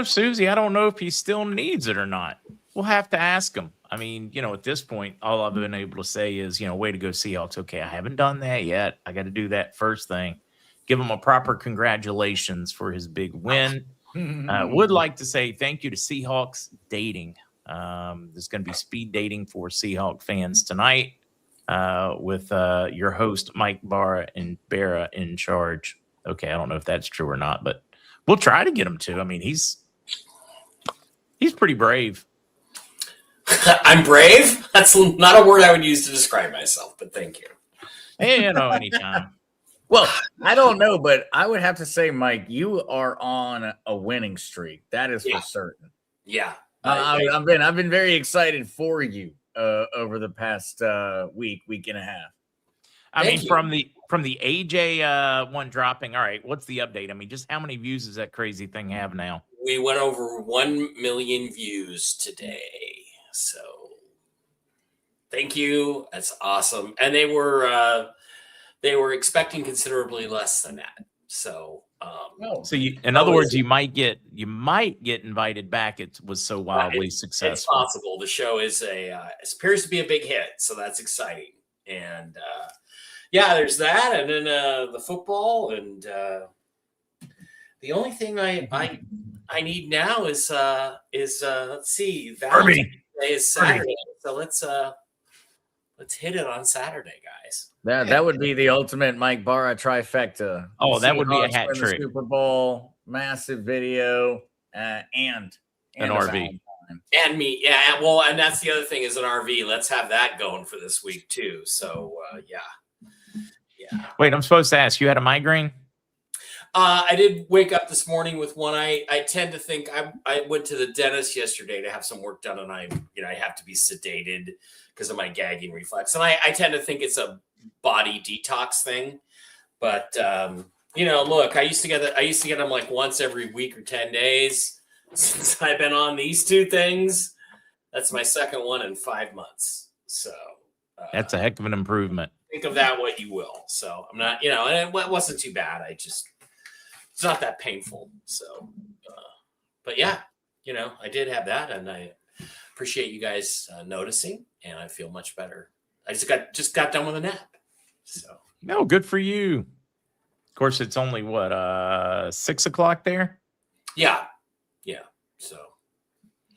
Susie, I don't know if he still needs it or not. We'll have to ask him. I mean, at this point, all I've been able to say is, way to go, Seahawks. Okay, I haven't done that yet. I got to do that first thing. Give him a proper congratulations for his big win. Would like to say thank you to Seahawks Dating. There's going to be speed dating for Seahawk fans tonight with your host, Mike Barra and Barra in charge. Okay, I don't know if that's true or not, but we'll try to get him to. I mean, he's pretty brave. I'm brave? That's not a word I would use to describe myself, but thank you. Anytime. Well, I don't know, but I would have to say, Mike, you are on a winning streak. That is for certain. Yeah. I've been very excited for you over the past week and a half. Thank you. From the AJ one dropping. All right, what's the update? I mean, just how many views does that crazy thing have now? We went over 1 million views today. So thank you. That's awesome. And they were expecting considerably less than that. So in other words, you might get invited back. It was so wildly successful. It's possible. The show is it appears to be a big hit, so that's exciting. And there's that, and then the football, and the only thing I need now is let's see, Valentine's Day is Saturday, so let's hit it on Saturday, guys. That would be the ultimate Mike Barra trifecta. Oh, that would be a hat trick. Super Bowl, massive video, and an RV. And me. Yeah. Well, and that's the other thing is an RV. Let's have that going for this week too. So, yeah. Wait, I'm supposed to ask, you had a migraine? I did wake up this morning with one. I tend to think I went to the dentist yesterday to have some work done, and I have to be sedated because of my gagging reflex. And I tend to think it's a body detox thing. But look, I used to get them like once every week or 10 days since I've been on these two things. That's my second one in 5 months. So that's a heck of an improvement. Think of that what you will. So I'm not, and it wasn't too bad. It's not that painful. So, but yeah, I did have that, and I appreciate you guys noticing, and I feel much better. I just got done with a nap. So no, good for you. Of course, it's only 6 o'clock there. Yeah. So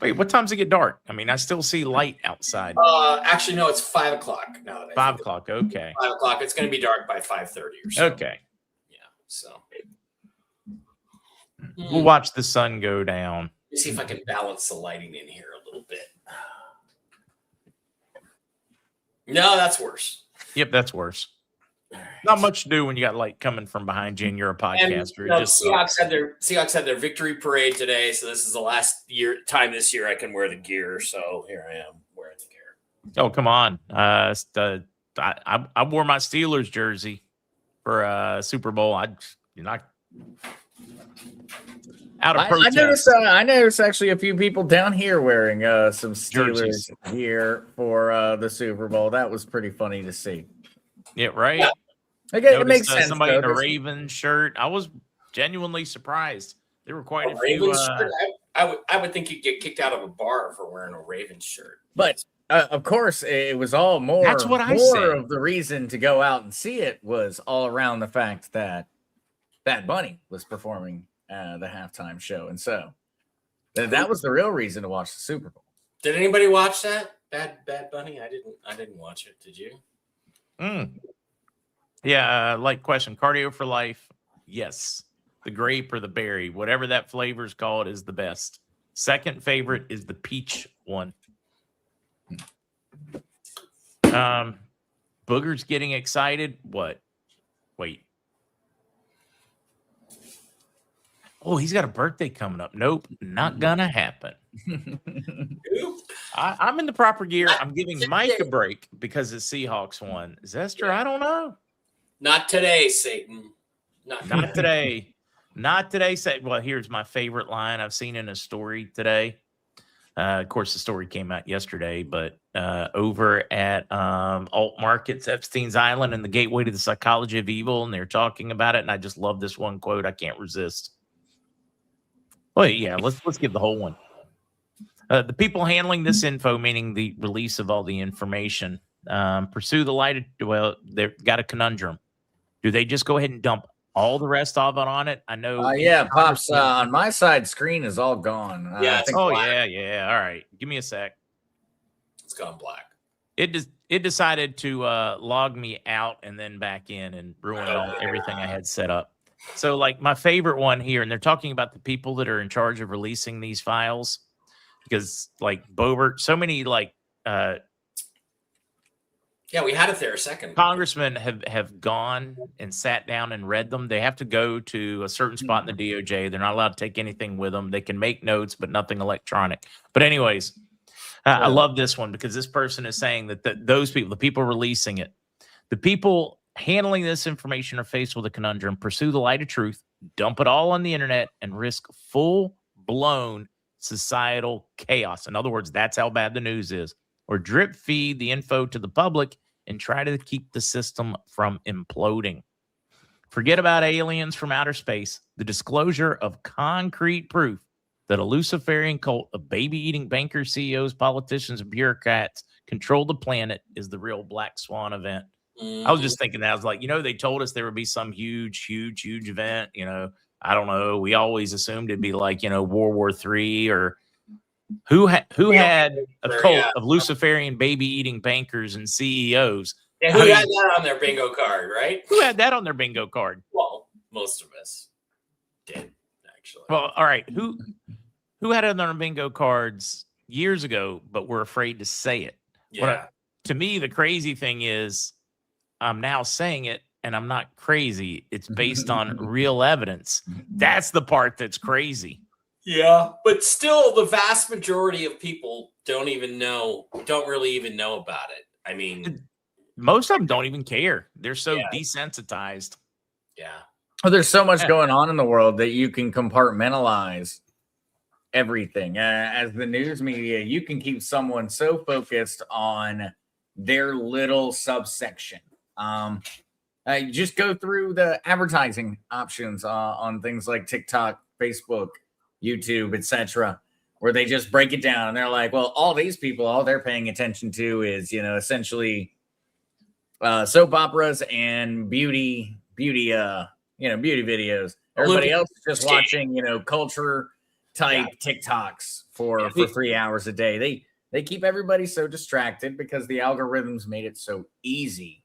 wait, what time's it get dark? I mean, I still see light outside. Actually, no, it's 5 o'clock now. 5 o'clock. Okay. 5 o'clock. It's going to be dark by 5:30 or so. Okay. Yeah. So we'll watch the sun go down. Let me see if I can balance the lighting in here a little bit. No, that's worse. Yep, that's worse. Not much to do when you got light coming from behind you and you're a podcaster. Seahawks had their victory parade today, so this is the last time this year I can wear the gear. So here I am wearing the gear. Oh, come on! I wore my Steelers jersey for Super Bowl. You're not out of protest. I noticed actually a few people down here wearing some Steelers gear for the Super Bowl. That was pretty funny to see. Yeah, right. Yeah. It makes sense. Somebody in a Ravens shirt. I was genuinely surprised. There were quite a few. Ravens shirt? I would think you'd get kicked out of a bar for wearing a Ravens shirt. But of course, it was all more. That's what I said. Of the reason to go out and see it was all around the fact that Bad Bunny was performing the halftime show, and so that was the real reason to watch the Super Bowl. Did anybody watch that? Bad Bunny? I didn't watch it. Did you? Yeah, question. Cardio for life. Yes. The grape or the berry, whatever that flavor is called, is the best. Second favorite is the peach one. Booger's getting excited. What? Wait. Oh, he's got a birthday coming up. Nope, not gonna happen. I'm in the proper gear. I'm giving Mike a break because the Seahawks won. Zester, I don't know. Not today, Satan. Not today. Not today. Well, here's my favorite line I've seen in a story today. Of course, the story came out yesterday, but over at Alt Markets, Epstein's Island, and the Gateway to the Psychology of Evil, and they're talking about it, and I just love this one quote. I can't resist. Well, yeah, let's give the whole one. The people handling this info, meaning the release of all the information, pursue the light. Well, they've got a conundrum. Do they just go ahead and dump all the rest of it on it? I know. Yeah, Pops, on my side screen is all gone. Yeah, I think Oh, black. yeah. All right. Give me a sec. It's gone black. It decided to log me out and then back in and ruin everything I had set up. So, like, my favorite one here, and they're talking about the people that are in charge of releasing these files, because, like, Boebert, so many, like, Yeah, we had it there a second. congressmen have gone and sat down and read them. They have to go to a certain spot in the DOJ. They're not allowed to take anything with them. They can make notes, but nothing electronic. But anyways, I love this one because this person is saying that those people, the people releasing it, the people handling this information are faced with a conundrum: pursue the light of truth, dump it all on the internet, and risk full-blown societal chaos. In other words, that's how bad the news is. Or drip feed the info to the public and try to keep the system from imploding. Forget about aliens from outer space. The disclosure of concrete proof that a Luciferian cult of baby-eating bankers, CEOs, politicians, and bureaucrats control the planet is the real black swan event. I was just thinking that. I was like, they told us there would be some huge event. I don't know. We always assumed it'd be like, World War III or who had a cult of Luciferian baby-eating bankers and CEOs. Yeah, who had that on their bingo card, right? Who had that on their bingo card? Well, most of us did, actually. Well, all right. Who had it on their bingo cards years ago, but were afraid to say it? Yeah. To me, the crazy thing is I'm now saying it, and I'm not crazy. It's based on real evidence. That's the part that's crazy. Yeah, but still, the vast majority of people don't really even know about it. I mean, most of them don't even care. They're so desensitized. Yeah. Well, there's so much going on in the world that you can compartmentalize everything. As the news media, you can keep someone so focused on their little subsection. Just go through the advertising options on things like TikTok, Facebook, YouTube, etc., where they just break it down and they're like, well, all these people, all they're paying attention to is, essentially soap operas and beauty videos. Everybody else is just watching, culture type TikToks for 3 hours a day. They keep everybody so distracted because the algorithms made it so easy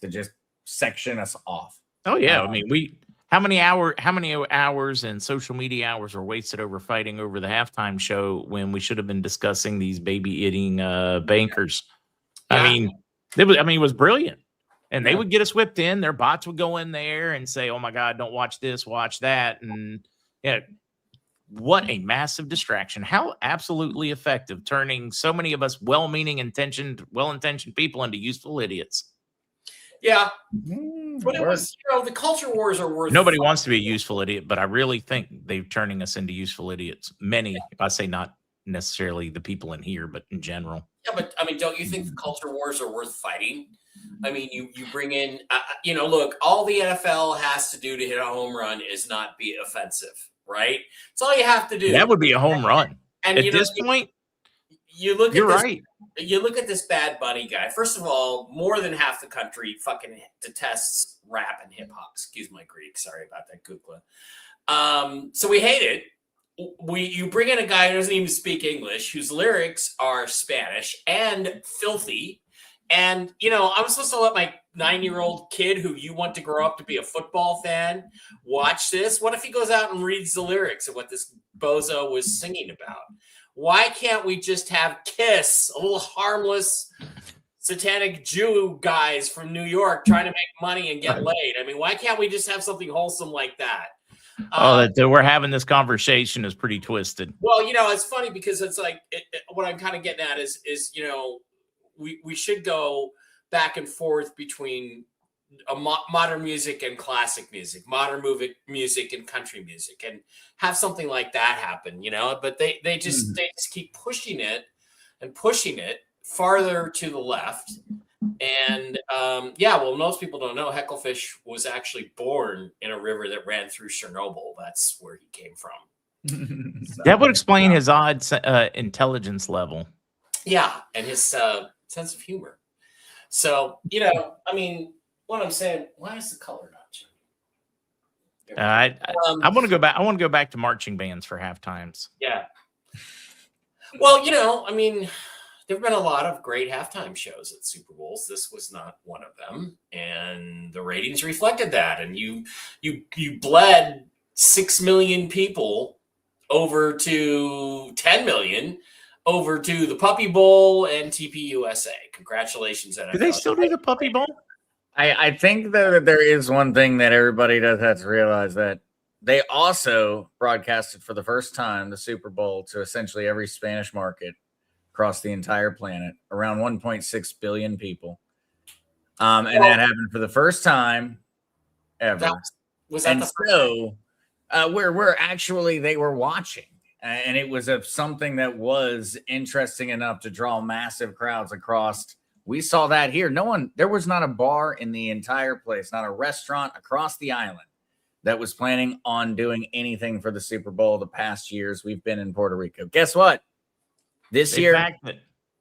to just section us off. Oh yeah. I mean, how many hours and social media hours were wasted over fighting over the halftime show when we should have been discussing these baby eating bankers? Yeah. I mean, it was brilliant. And they would get us whipped in. Their bots would go in there and say, "Oh my God, don't watch this, watch that." And what a massive distraction. How absolutely effective, turning so many of us well-intentioned people into useful idiots. Yeah. But it was, the culture wars are worth. Nobody wants to be a useful idiot, but I really think they're turning us into useful idiots. Many, I say not necessarily the people in here, but in general. Yeah, but I mean, don't you think the culture wars are worth fighting? I mean, you bring in, look, all the NFL has to do to hit a home run is not be offensive, right? It's all you have to do. That would be a home run. And at this point, you look at you're this, right. You look at this Bad Bunny guy. First of all, more than half the country fucking detests rap and hip hop. Excuse my Greek. Sorry about that, Kukla. So we hate it. You bring in a guy who doesn't even speak English, whose lyrics are Spanish and filthy. And, I'm supposed to let my 9-year-old kid who you want to grow up to be a football fan watch this. What if he goes out and reads the lyrics of what this bozo was singing about? Why can't we just have Kiss, a little harmless satanic Jew guys from New York trying to make money and get laid? I mean, why can't we just have something wholesome like that? That we're having this conversation is pretty twisted. Well, it's funny because it's like what I'm kind of getting at is we should go back and forth between modern music and classic music, modern music and country music, and have something like that happen, but they just keep pushing it farther to the left. And most people don't know Hecklefish was actually born in a river that ran through Chernobyl. That's where he came from. That would explain his odd intelligence level. Yeah, and his sense of humor. So, I mean, what I'm saying, why is the color not changing? I want to go back. I want to go back to marching bands for half times. Yeah. Well, I mean, there have been a lot of great halftime shows at Super Bowls. This was not one of them, and the ratings reflected that. And you bled 6 million people over to 10 million over to the Puppy Bowl and TPUSA. Congratulations, NFL. Do they still do the Puppy Bowl? I think that there is one thing that everybody does have to realize, that they also broadcasted for the first time the Super Bowl to essentially every Spanish market across the entire planet, around 1.6 billion people. And that happened for the first time ever. Was that and the first so where actually they were watching. And it was something that was interesting enough to draw massive crowds across. We saw that here. There was not a bar in the entire place, not a restaurant across the island that was planning on doing anything for the Super Bowl the past years we've been in Puerto Rico. Guess what? This year,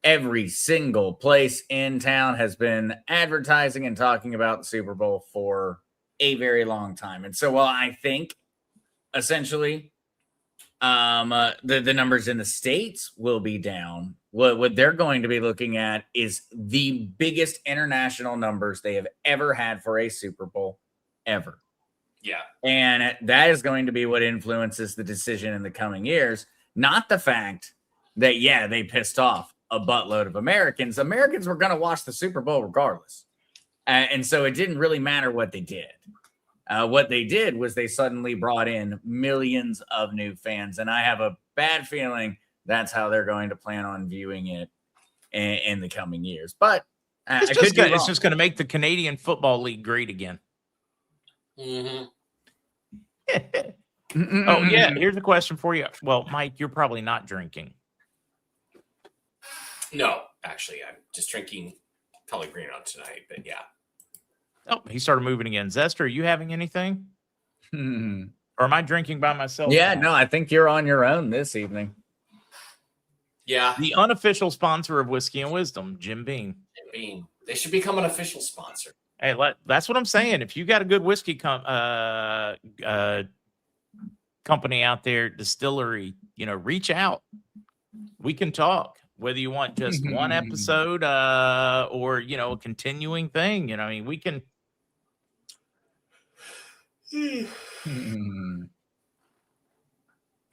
every single place in town has been advertising and talking about the Super Bowl for a very long time. And so while I think essentially the numbers in the States will be down, what they're going to be looking at is the biggest international numbers they have ever had for a Super Bowl ever. Yeah. And that is going to be what influences the decision in the coming years, not the fact that, they pissed off a buttload of Americans. Americans were going to watch the Super Bowl regardless. And so it didn't really matter what they did. What they did was they suddenly brought in millions of new fans. And I have a bad feeling that's how they're going to plan on viewing it in the coming years. But it's just going to make the Canadian Football League great again. Mm-hmm. Oh, yeah. Here's a question for you. Well, Mike, you're probably not drinking. No, actually, I'm just drinking Pellegrino tonight. But yeah. Oh, he started moving again. Zester, are you having anything? Or am I drinking by myself? Yeah, no, I think you're on your own this evening. Yeah. The unofficial sponsor of Whiskey and Wisdom, Jim Beam. Jim Beam. They should become an official sponsor. Hey, that's what I'm saying. If you got a good whiskey company out there, distillery, reach out. We can talk. Whether you want just one episode or, a continuing thing, I mean, we can.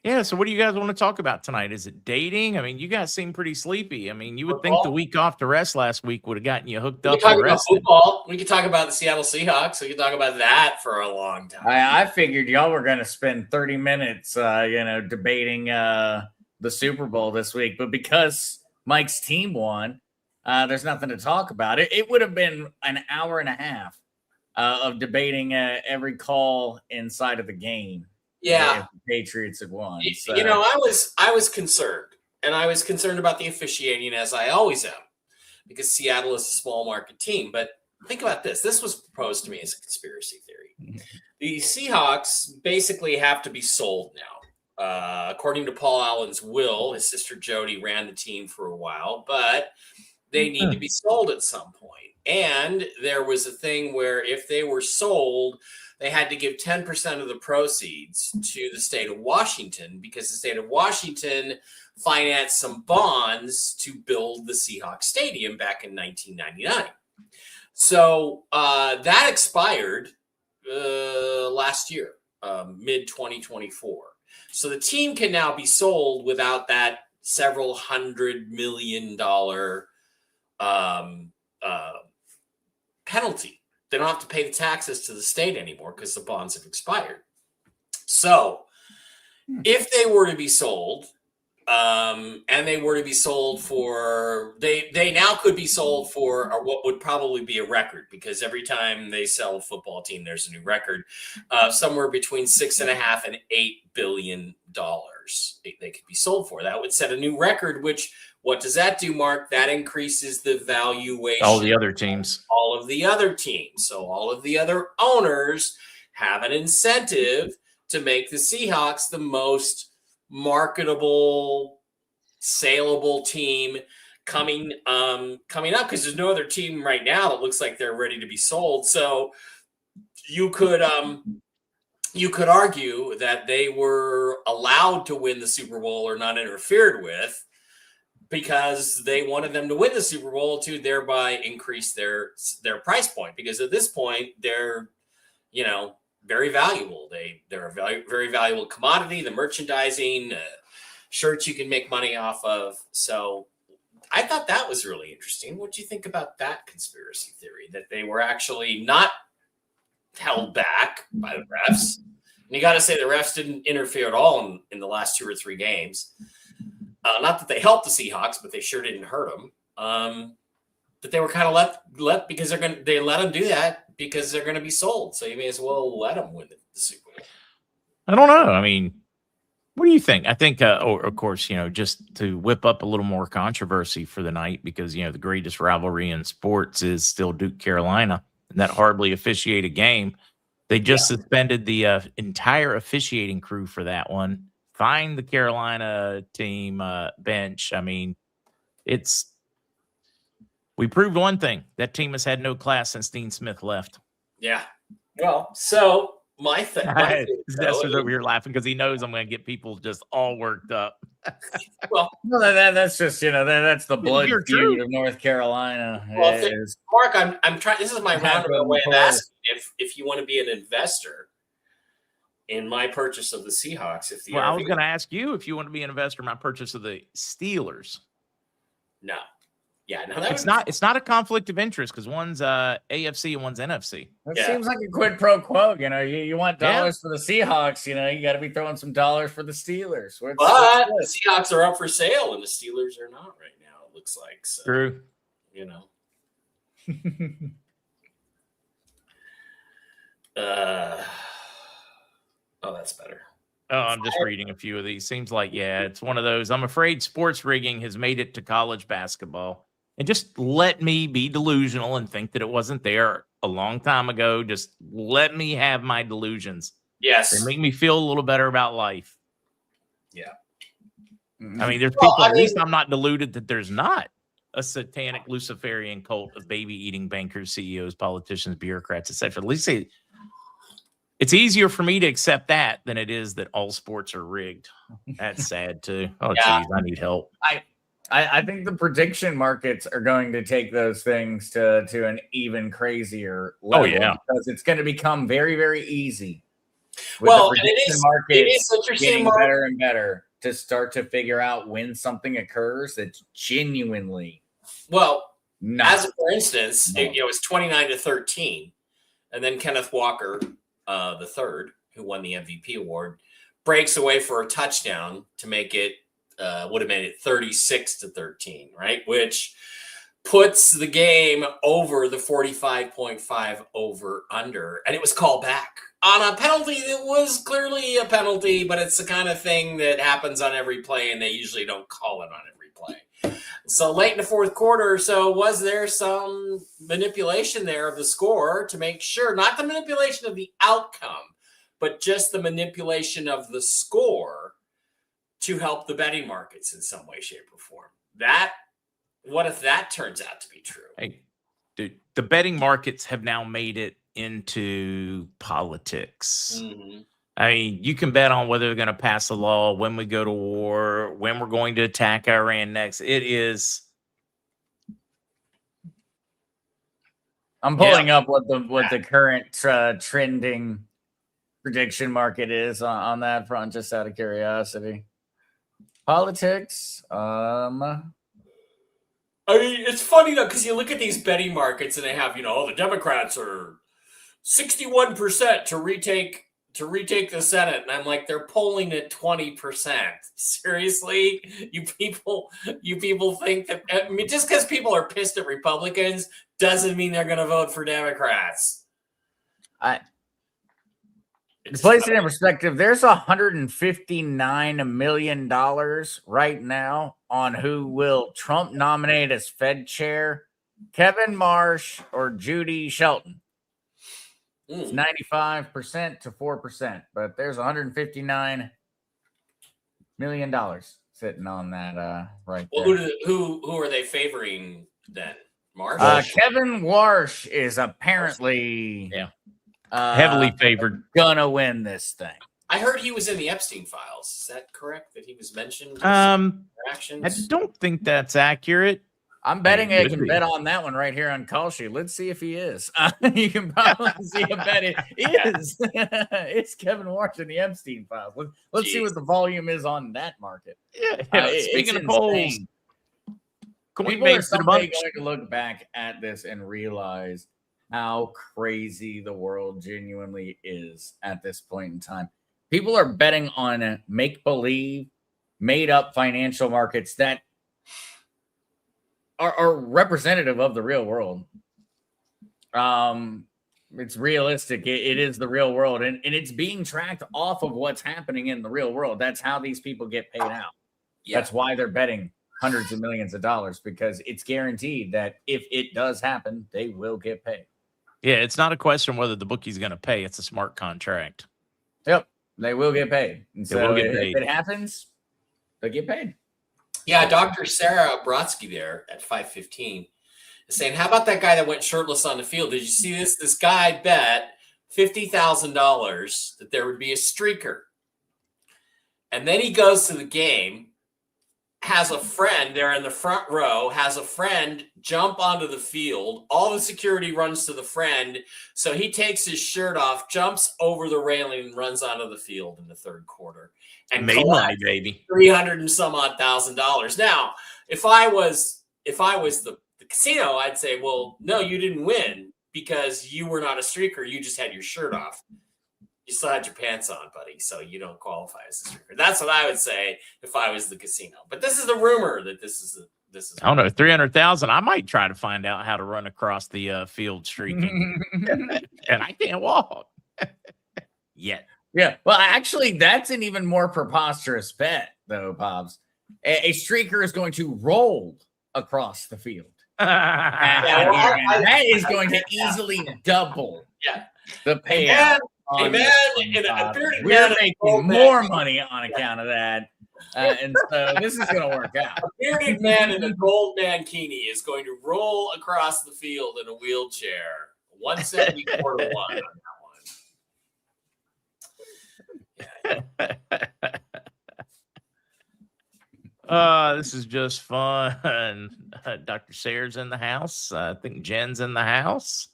Yeah. So what do you guys want to talk about tonight? Is it dating? I mean, you guys seem pretty sleepy. I mean, you would think the week off to rest last week would have gotten you hooked up. We can talk about football. We could talk about the Seattle Seahawks. We could talk about that for a long time. I figured y'all were going to spend 30 minutes, debating the Super Bowl this week. But because Mike's team won, there's nothing to talk about. It would have been an hour and a half of debating every call inside of the game. Yeah, if the Patriots had won. So. I was concerned, and I was concerned about the officiating, as I always am, because Seattle is a small market team. But think about this. This was proposed to me as a conspiracy theory. The Seahawks basically have to be sold now. According to Paul Allen's will, his sister Jody ran the team for a while, but they need to be sold at some point. And there was a thing where if they were sold, they had to give 10% of the proceeds to the state of Washington, because the state of Washington financed some bonds to build the Seahawks Stadium back in 1999. So that expired last year, mid-2024. So the team can now be sold without that several $100 million penalty. They don't have to pay the taxes to the state anymore because the bonds have expired. So if they were to be sold, and they were to be sold for, they now could be sold for what would probably be a record, because every time they sell a football team, there's a new record, somewhere between $6.5 and $8 billion they could be sold for. That would set a new record, which, what does that do, Mark? That increases the valuation. All the other teams. All of the other teams. So all of the other owners have an incentive to make the Seahawks the most marketable, saleable team coming up, because there's no other team right now that looks like they're ready to be sold. So you could argue that they were allowed to win the Super Bowl or not interfered with because they wanted them to win the Super Bowl to thereby increase their price point. Because at this point, they're, very valuable. They're a very valuable commodity. The merchandising, shirts you can make money off of. So I thought that was really interesting. What do you think about that conspiracy theory, that they were actually not held back by the refs? And you got to say the refs didn't interfere at all in the last 2 or 3 games. Not that they helped the Seahawks, but they sure didn't hurt them. But they were kind of let because they let them do that because they're going to be sold. So you may as well let them win the Super Bowl. I don't know. I mean, what do you think? I think, of course, just to whip up a little more controversy for the night, because, the greatest rivalry in sports is still Duke, Carolina, and that hardly officiate a game. They just suspended the entire officiating crew for that one. Fined the Carolina team bench. I mean, we proved one thing. That team has had no class since Dean Smith left. Yeah. Well, so my thing. Zester's over here laughing because he knows I'm going to get people just all worked up. Well, that's just, that's the blood feud of North Carolina. Well, Mark, I'm trying. This is my roundabout way of asking if you want to be an investor in my purchase of the Seahawks. I was going to ask you if you want to be an investor in my purchase of the Steelers. No. Yeah, no, it's not a conflict of interest because one's AFC and one's NFC. It seems like a quid pro quo. You want dollars for the Seahawks. You got to be throwing some dollars for the Steelers. But the Seahawks are up for sale and the Steelers are not right now. It looks like so. True. Oh, that's better. Oh, I'm just reading a few of these. Seems like, it's one of those. I'm afraid sports rigging has made it to college basketball. And just let me be delusional and think that it wasn't there a long time ago. Just let me have my delusions. Yes. They make me feel a little better about life. Yeah. I mean, there's people, at least I'm not deluded that there's not a satanic Luciferian cult of baby-eating bankers, CEOs, politicians, bureaucrats, etc. At least it's easier for me to accept that than it is that all sports are rigged. That's sad too. Oh, geez, I need help. I think the prediction markets are going to take those things to an even crazier level. Because it's going to become very, very easy. Well, and it is interesting, getting better and better to start to figure out when something occurs that's genuinely as for instance, it was 29-13, and then Kenneth Walker, the third, who won the MVP award, breaks away for a touchdown to make it. Would have made it 36-13, right? Which puts the game over the 45.5 over under. And it was called back on a penalty that was clearly a penalty, but it's the kind of thing that happens on every play, and they usually don't call it on every play. So late in the fourth quarter or so, was there some manipulation there of the score to make sure, not the manipulation of the outcome, but just the manipulation of the score to help the betting markets in some way, shape, or form? What if that turns out to be true? Hey, dude, the betting markets have now made it into politics. Mm-hmm. I mean, you can bet on whether they're going to pass a law, when we go to war, when we're going to attack Iran next. It is. I'm pulling up what the current trending prediction market is on that front, just out of curiosity. Politics. I mean, it's funny though, because you look at these betting markets and they have, the Democrats are 61% to retake the Senate, and I'm like, they're polling at 20%. Seriously, you people think that? I mean, just because people are pissed at Republicans doesn't mean they're going to vote for Democrats. To place it in perspective, there's $159 million right now on who will Trump nominate as Fed chair, Kevin Marsh or Judy Shelton. It's 95% to 4%, but there's $159 million sitting on that right Well, there. who are they favoring then? Marsh? Kevin Warsh is apparently heavily favored. Gonna win this thing. I heard he was in the Epstein files. Is that correct? That he was mentioned? I Interactions? don't think that's accurate. I'm betting I could can be. bet on that one right here on Call Sheet. Let's see if he is. You can probably see a bet it is. It's Kevin Warsh in the Epstein files. Let's see what the volume is on that market. Yeah, speaking of polls, people are someday going to look back at this and realize how crazy the world genuinely is at this point in time. People are betting on make-believe, made-up financial markets that are representative of the real world. It's realistic. It is the real world, and it's being tracked off of what's happening in the real world. That's how these people get paid out. Yeah. That's why they're betting hundreds of millions of dollars, because it's guaranteed that if it does happen, they will get paid. Yeah, it's not a question whether the bookie's going to pay. It's a smart contract. Yep, they will get paid. And so if it happens, they'll get paid. Yeah, Dr. Sarah Brodsky there at 5:15 is saying, how about that guy that went shirtless on the field? Did you see this? This guy bet $50,000 that there would be a streaker. And then he goes to the game, has a friend there in the front row, has a friend jump onto the field. All the security runs to the friend. So he takes his shirt off, jumps over the railing, and runs onto the field in the third quarter. And made money, baby. $300 and some odd $1,000. Now, if I was the casino, I'd say, well, no, you didn't win because you were not a streaker. You just had your shirt off. You still had your pants on, buddy, so you don't qualify as a streaker. That's what I would say if I was the casino. But this is the rumor that this is. I don't know, 300,000. I might try to find out how to run across the field streaking, and I can't walk yet. Yeah, well, actually, that's an even more preposterous bet, though, Pops. A streaker is going to roll across the field, and that is going to easily double the payout. Hey man, we're making more money on account of that, and so this is going to work out. A bearded man in a gold mankini is going to roll across the field in a wheelchair, 174 to 1 on that one. This is just fun. Dr. Sayers in the house. I think Jen's in the house.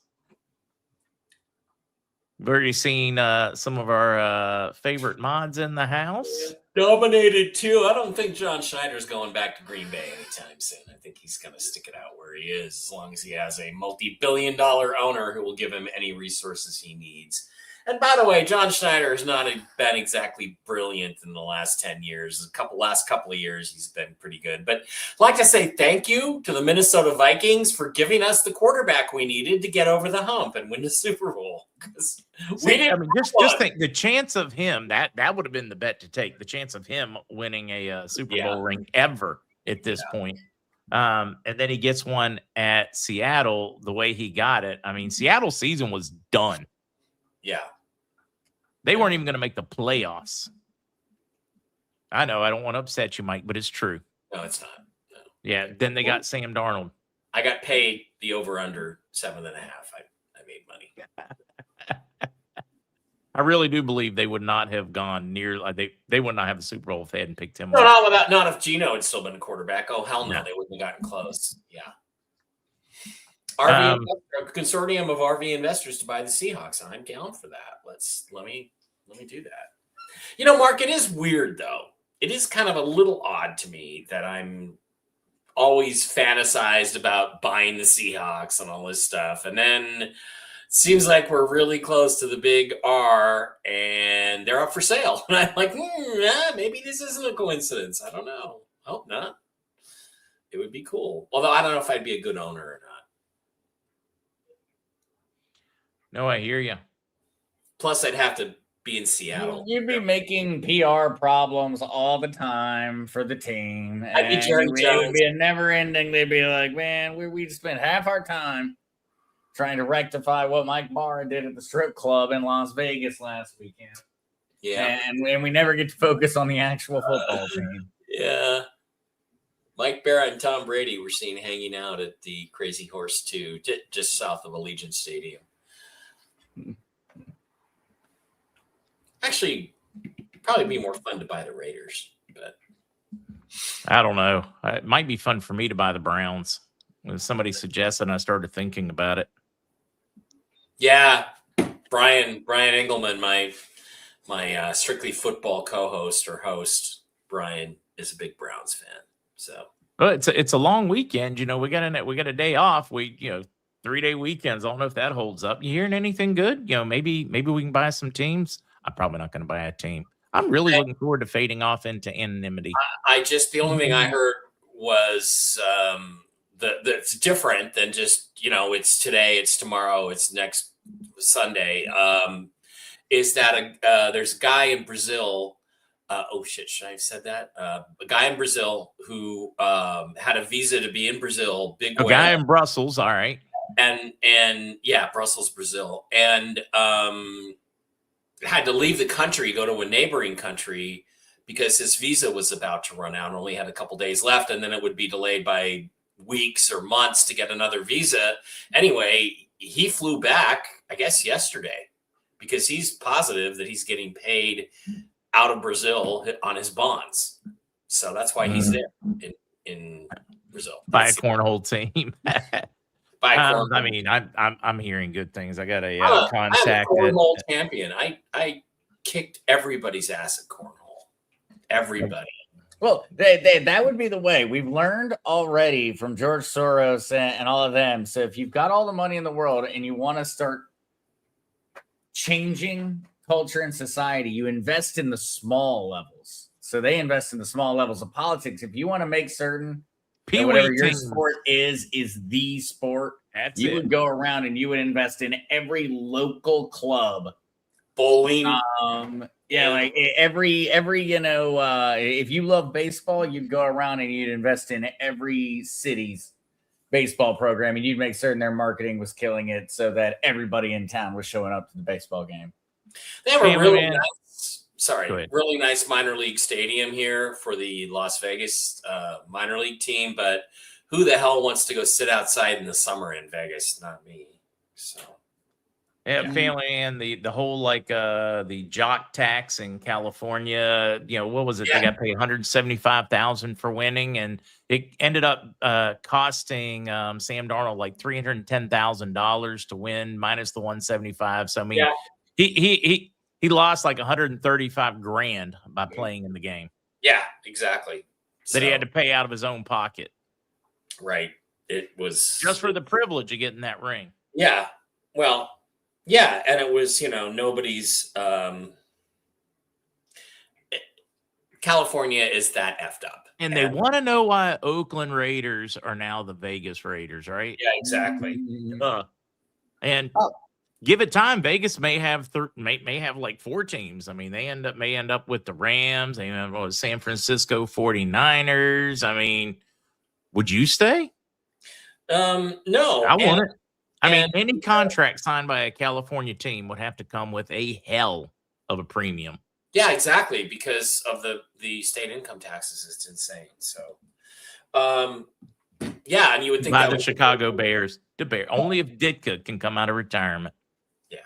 We've already seen some of our favorite mods in the house. Dominated too. I don't think John Schneider's going back to Green Bay anytime soon. I think he's going to stick it out where he is, as long as he has a multi-billion-dollar owner who will give him any resources he needs. And by the way, John Schneider has not been exactly brilliant in the last 10 years. Last couple of years, he's been pretty good. But I'd like to say thank you to the Minnesota Vikings for giving us the quarterback we needed to get over the hump and win the Super Bowl. Just think the chance of him, that would have been the bet to take. The chance of him winning a Super Bowl ring ever at this point. And then he gets one at Seattle the way he got it. I mean, Seattle's season was done. Yeah. They weren't even going to make the playoffs. I know, I don't want to upset you, Mike, but it's true. No, it's not. No. Yeah, then they got Sam Darnold. I got paid the over-under 7.5. I made money. I really do believe they would not have gone near. They would not have the Super Bowl if they hadn't picked him. No, not if Geno had still been a quarterback. Oh hell no, they wouldn't have gotten close. Yeah. A consortium of RV investors to buy the Seahawks. I'm down for that. Let me do that. You know, Mark, it is weird though. It is kind of a little odd to me that I'm always fantasized about buying the Seahawks and all this stuff, and then it seems like we're really close to the big R, and they're up for sale. And I'm like, maybe this isn't a coincidence. I don't know. Hope not. It would be cool. Although I don't know if I'd be a good owner or not. No, I hear you. Plus, I'd have to be in Seattle. You'd be making PR problems all the time for the team. I'd be Jerry Jones. It would be a never ending. They'd be like, man, we spent half our time trying to rectify what Mike Barr did at the strip club in Las Vegas last weekend. Yeah. And we never get to focus on the actual football team. Yeah. Mike Barrett and Tom Brady were seen hanging out at the Crazy Horse 2, just south of Allegiant Stadium. Actually, probably be more fun to buy the Raiders, but I don't know. It might be fun for me to buy the Browns. When somebody suggested, I started thinking about it. yeah, Brian Engelman, my Strictly Football co-host or host, Brian is a big Browns fan. So, Well, it's a long weekend. We got a day off. 3-day weekends. I don't know if that holds up. You hearing anything good? Maybe we can buy some teams. I'm probably not going to buy a team. I'm really looking forward to fading off into anonymity. The only thing I heard was that's different than just, it's today, it's tomorrow, it's next Sunday. Is that there's a guy in Brazil. Oh shit! Should I have said that? A guy in Brazil who had a visa to be in Brazil. Big whale. Guy in Brussels. All right. And yeah, Brussels, Brazil, and had to leave the country, go to a neighboring country because his visa was about to run out. Only had a couple days left, and then it would be delayed by weeks or months to get another visa. Anyway, he flew back, I guess, yesterday because he's positive that he's getting paid out of Brazil on his bonds. So that's why he's there in Brazil. By a cornhole team. I mean, I'm hearing good things. I got a contact. I'm a cornhole champion. I kicked everybody's ass at cornhole. Everybody. Well, that would be the way. We've learned already from George Soros and all of them. So if you've got all the money in the world and you want to start changing culture and society, you invest in the small levels. So they invest in the small levels of politics. If you want to make certain that whatever your sport is the sport, you would go around and you would invest in every local club. Bowling. Like every if you love baseball, you'd go around and you'd invest in every city's baseball program, and you'd make certain their marketing was killing it so that everybody in town was showing up to the baseball game. They have a really nice minor league stadium here for the Las Vegas minor league team, but who the hell wants to go sit outside in the summer in Vegas? Not me. So family and the whole the jock tax in California. What was it? They got paid $175,000 for winning, and it ended up costing Sam Darnold like $310,000 to win minus the $175,000. So I mean, he lost like $135,000 by playing in the game. Yeah, exactly. That he had to pay out of his own pocket. Right. It was just for the privilege of getting that ring. Yeah. Well, yeah, and it was, nobody's California is that effed up. And they want to know why Oakland Raiders are now the Vegas Raiders, right? Yeah, exactly. And give it time, Vegas may have may have like 4 teams. I mean, they may end up with the Rams, they have San Francisco 49ers. I mean, would you stay? No. I want it. I mean, any contract signed by a California team would have to come with a hell of a premium. Yeah, exactly. Because of the state income taxes, it's insane. So, yeah, and you would think by the Chicago Bears. Only if Ditka can come out of retirement. Yeah,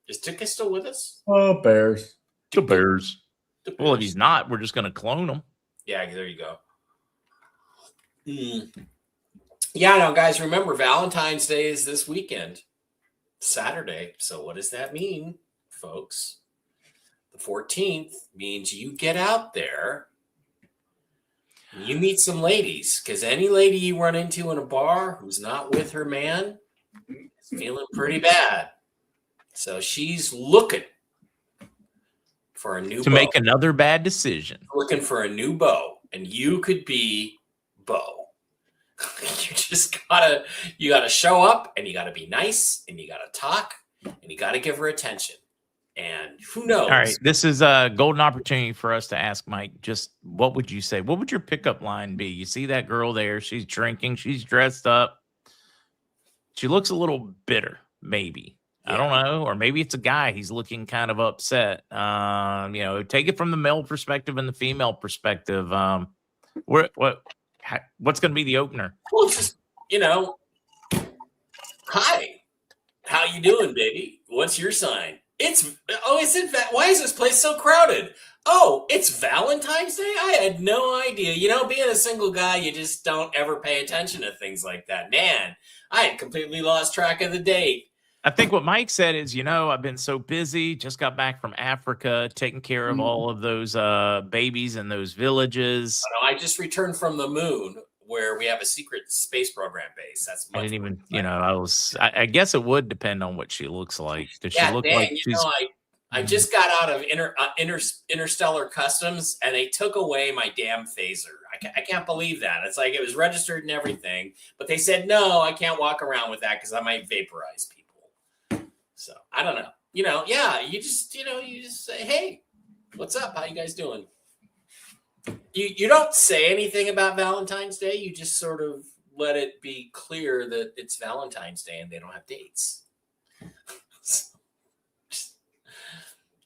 is Ditka still with us? Oh, Bears. The Bears. Well, if he's not, we're just going to clone him. Yeah, there you go. Yeah, now, guys, remember, Valentine's Day is this weekend, Saturday. So what does that mean, folks? The 14th means you get out there, and you meet some ladies, because any lady you run into in a bar who's not with her man is feeling pretty bad. So she's looking for a new to make another bad decision. Looking for a new beau, and you could be beau. You gotta show up, and you gotta be nice, and you gotta talk, and you gotta give her attention. And who knows? All right, this is a golden opportunity for us to ask Mike. Just what would you say? What would your pickup line be? You see that girl there? She's drinking. She's dressed up. She looks a little bitter, maybe. I don't know, or maybe it's a guy. He's looking kind of upset. Take it from the male perspective and the female perspective. What's going to be the opener? Well, it's just, hi, how you doing, baby? What's your sign? Why is this place so crowded? Oh, it's Valentine's Day? I had no idea. Being a single guy, you just don't ever pay attention to things like that. Man, I had completely lost track of the date. I think what Mike said is, I've been so busy, just got back from Africa, taking care of all of those babies in those villages. I just returned from the moon, where we have a secret space program base. That's much I didn't even, I guess it would depend on what she looks like. Does she look like she's... I just got out of interstellar customs, and they took away my damn phaser. I can't believe that. It's like it was registered and everything, but they said, no, I can't walk around with that because I might vaporize people. So I don't know. You just say, hey, what's up? How you guys doing? You don't say anything about Valentine's Day. You just sort of let it be clear that it's Valentine's Day and they don't have dates.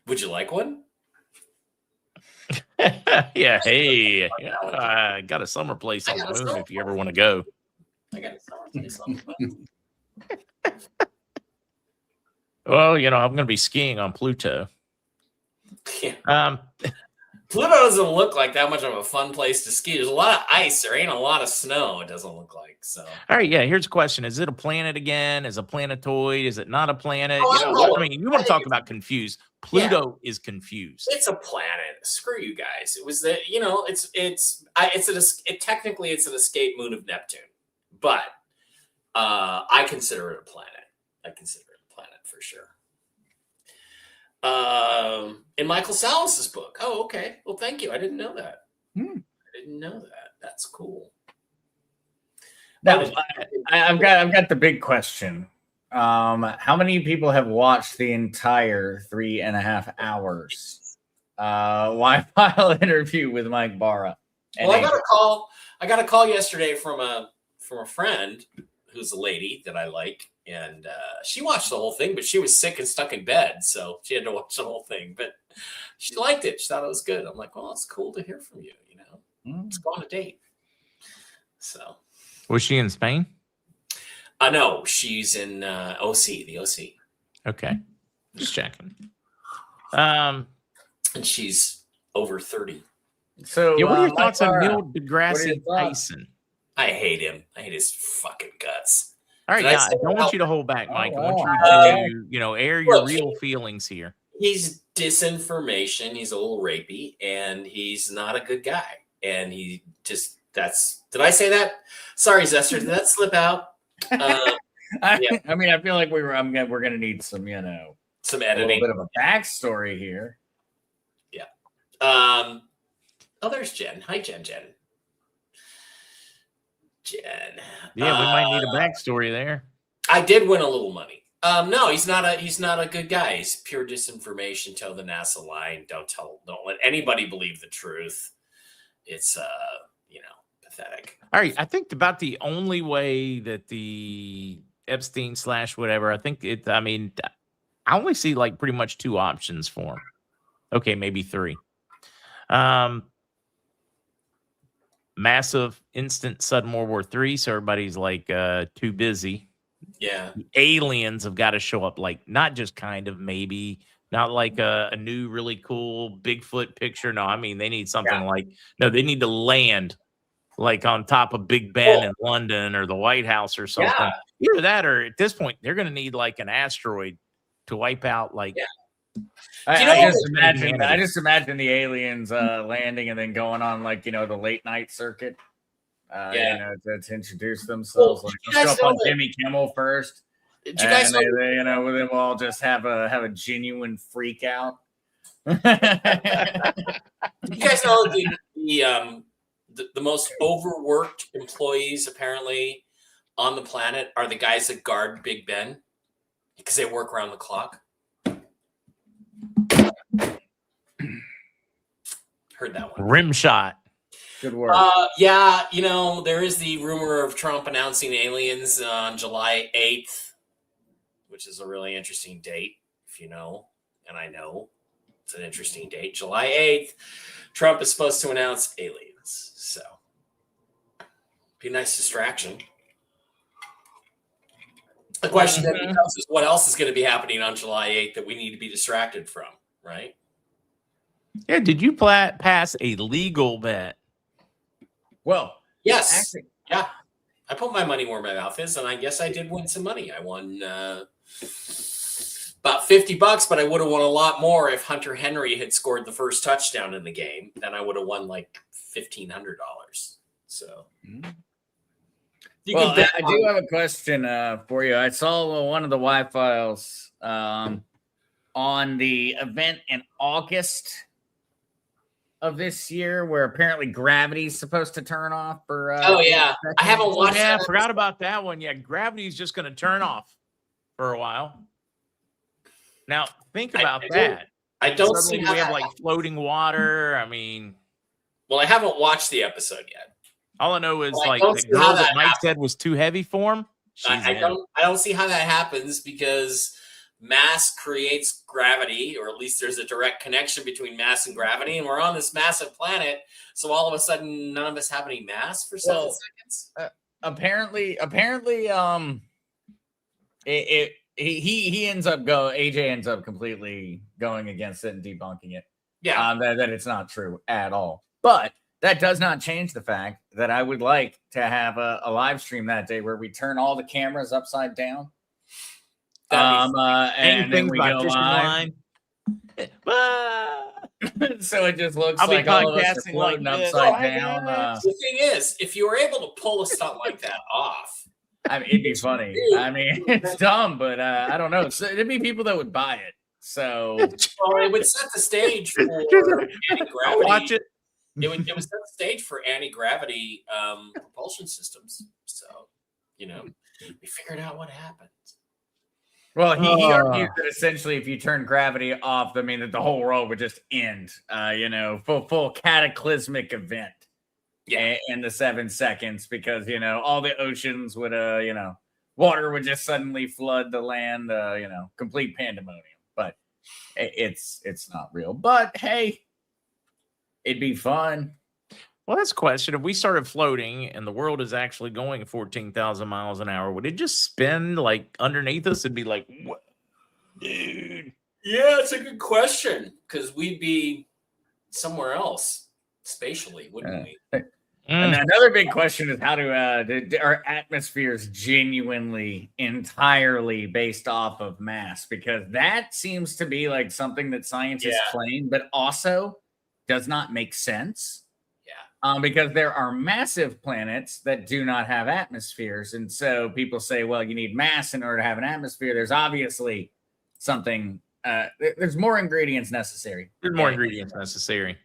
Would you like one? Yeah. Hey, I got a summer place on the moon if you ever want to go. I got a summer place on the moon. Well, I'm going to be skiing on Pluto. Yeah. Pluto doesn't look like that much of a fun place to ski. There's a lot of ice. There ain't a lot of snow. It doesn't look like so. All right, yeah. Here's a question: is it a planet again? Is it a planetoid? Is it not a planet? You want to talk about confused? Pluto is confused. It's a planet. Screw you guys. It was technically it's an escape moon of Neptune, but I consider it a planet. For sure. In Michael Salas's book. Oh, okay. Well, thank you. I didn't know that. I didn't know that. That's cool. Now, I've got the big question. How many people have watched the entire 3.5 hours Wi-Fi interview with Mike Barra? Well, I got a call yesterday from a friend who's a lady that I like. And she watched the whole thing, but she was sick and stuck in bed, so she had to watch the whole thing. But she liked it. She thought it was good. I'm like, well, it's cool to hear from you. Let's go on a date. So, was she in Spain? No, she's in the OC. Okay, just checking. And she's over 30. So, what are your thoughts on Neil deGrasse Tyson? I hate him. I hate his fucking guts. All right, I don't want you to hold back, Mike. I want you to air your real feelings here. He's disinformation. He's a little rapey, and he's not a good guy. And he just did I say that? Sorry, Zester, did that slip out? I feel like we're going to need some, some editing, a little bit of a backstory here. Yeah. There's Jen. Hi, Jen. Yeah, we might need a backstory there. I did win a little money. No, he's not a good guy. He's pure disinformation. Toe the NASA line. Don't let anybody believe the truth. It's pathetic. All right, I think about the only way that the Epstein / whatever, I only see like pretty much two options for him. Okay, maybe three. Massive instant sudden World War III, so everybody's like too busy. Yeah. The aliens have got to show up, like not just kind of maybe, not like a new really cool Bigfoot picture. No, they need something they need to land like on top of Big Ben in London or the White House or something. Yeah. Either that or at this point, they're going to need like an asteroid to wipe out I just imagine the aliens landing and then going on the late night circuit. To introduce themselves. Show up on Jimmy Kimmel first. Did you guys know? Then we'll all just have a genuine freak out. Did you guys know the most overworked employees apparently on the planet are the guys that guard Big Ben because they work around the clock? Heard that one. Rim shot. Good work. There is the rumor of Trump announcing aliens on July 8th, which is a really interesting date, if you know, and I know it's an interesting date. July 8th, Trump is supposed to announce aliens. So, be a nice distraction. The question then becomes is what else is going to be happening on July 8th that we need to be distracted from, right? Yeah, did you pass a legal bet? Well, yes. actually, Yeah. I put my money where my mouth is, and I guess I did win some money. I won about $50, but I would have won a lot more if Hunter Henry had scored the first touchdown in the game. Then I would have won like $1,500. So, well, I do have a question for you. I saw one of the Wi-Files on the event in August of this year where apparently gravity's supposed to turn off for oh yeah, I haven't watched I that. forgot about that one. Yeah, gravity's just going to turn off for a while. Now think about that. I don't see how we have that like happens. Floating water. I mean, well, I haven't watched the episode yet. all I know is Well, I like don't the see girl how that that Mike happens. said was too heavy for him. I don't see how that happens because mass creates gravity, or at least there's a direct connection between mass and gravity, and we're on this massive planet. So all of a sudden, none of us have any mass for 7 seconds. Apparently, he ends up AJ ends up completely going against it and debunking it. Yeah, that it's not true at all. But that does not change the fact that I would like to have a live stream that day where we turn all the cameras upside down. And then we go live. So it just looks I'll be like all of us are podcasting like floating this. upside Oh, down. the thing is, if you were able to pull a stunt like that off, I mean, it'd be funny. I mean, it's dumb, but I don't know. So there'd be people that would buy it. So well, it would set the stage for anti-gravity. Watch it. It would set the stage for anti-gravity propulsion systems. So, you know, we figured out what happened. Well, he argues that essentially if you turn gravity off, I mean that the whole world would just end. Full cataclysmic event. Yeah, in the 7 seconds because all the oceans would water would just suddenly flood the land. Complete pandemonium. But it's not real. But hey, it'd be fun. Well, that's a question. If we started floating and the world is actually going 14,000 miles an hour, would it just spin like underneath us and be like, what? Dude? Yeah, it's a good question because we'd be somewhere else spatially, wouldn't we? And another big question is how are atmospheres genuinely entirely based off of mass? Because that seems to be like something that scientists claim, but also does not make sense. Because there are massive planets that do not have atmospheres. And so people say, well, you need mass in order to have an atmosphere. There's obviously something, there's more ingredients necessary. There's more ingredients necessary.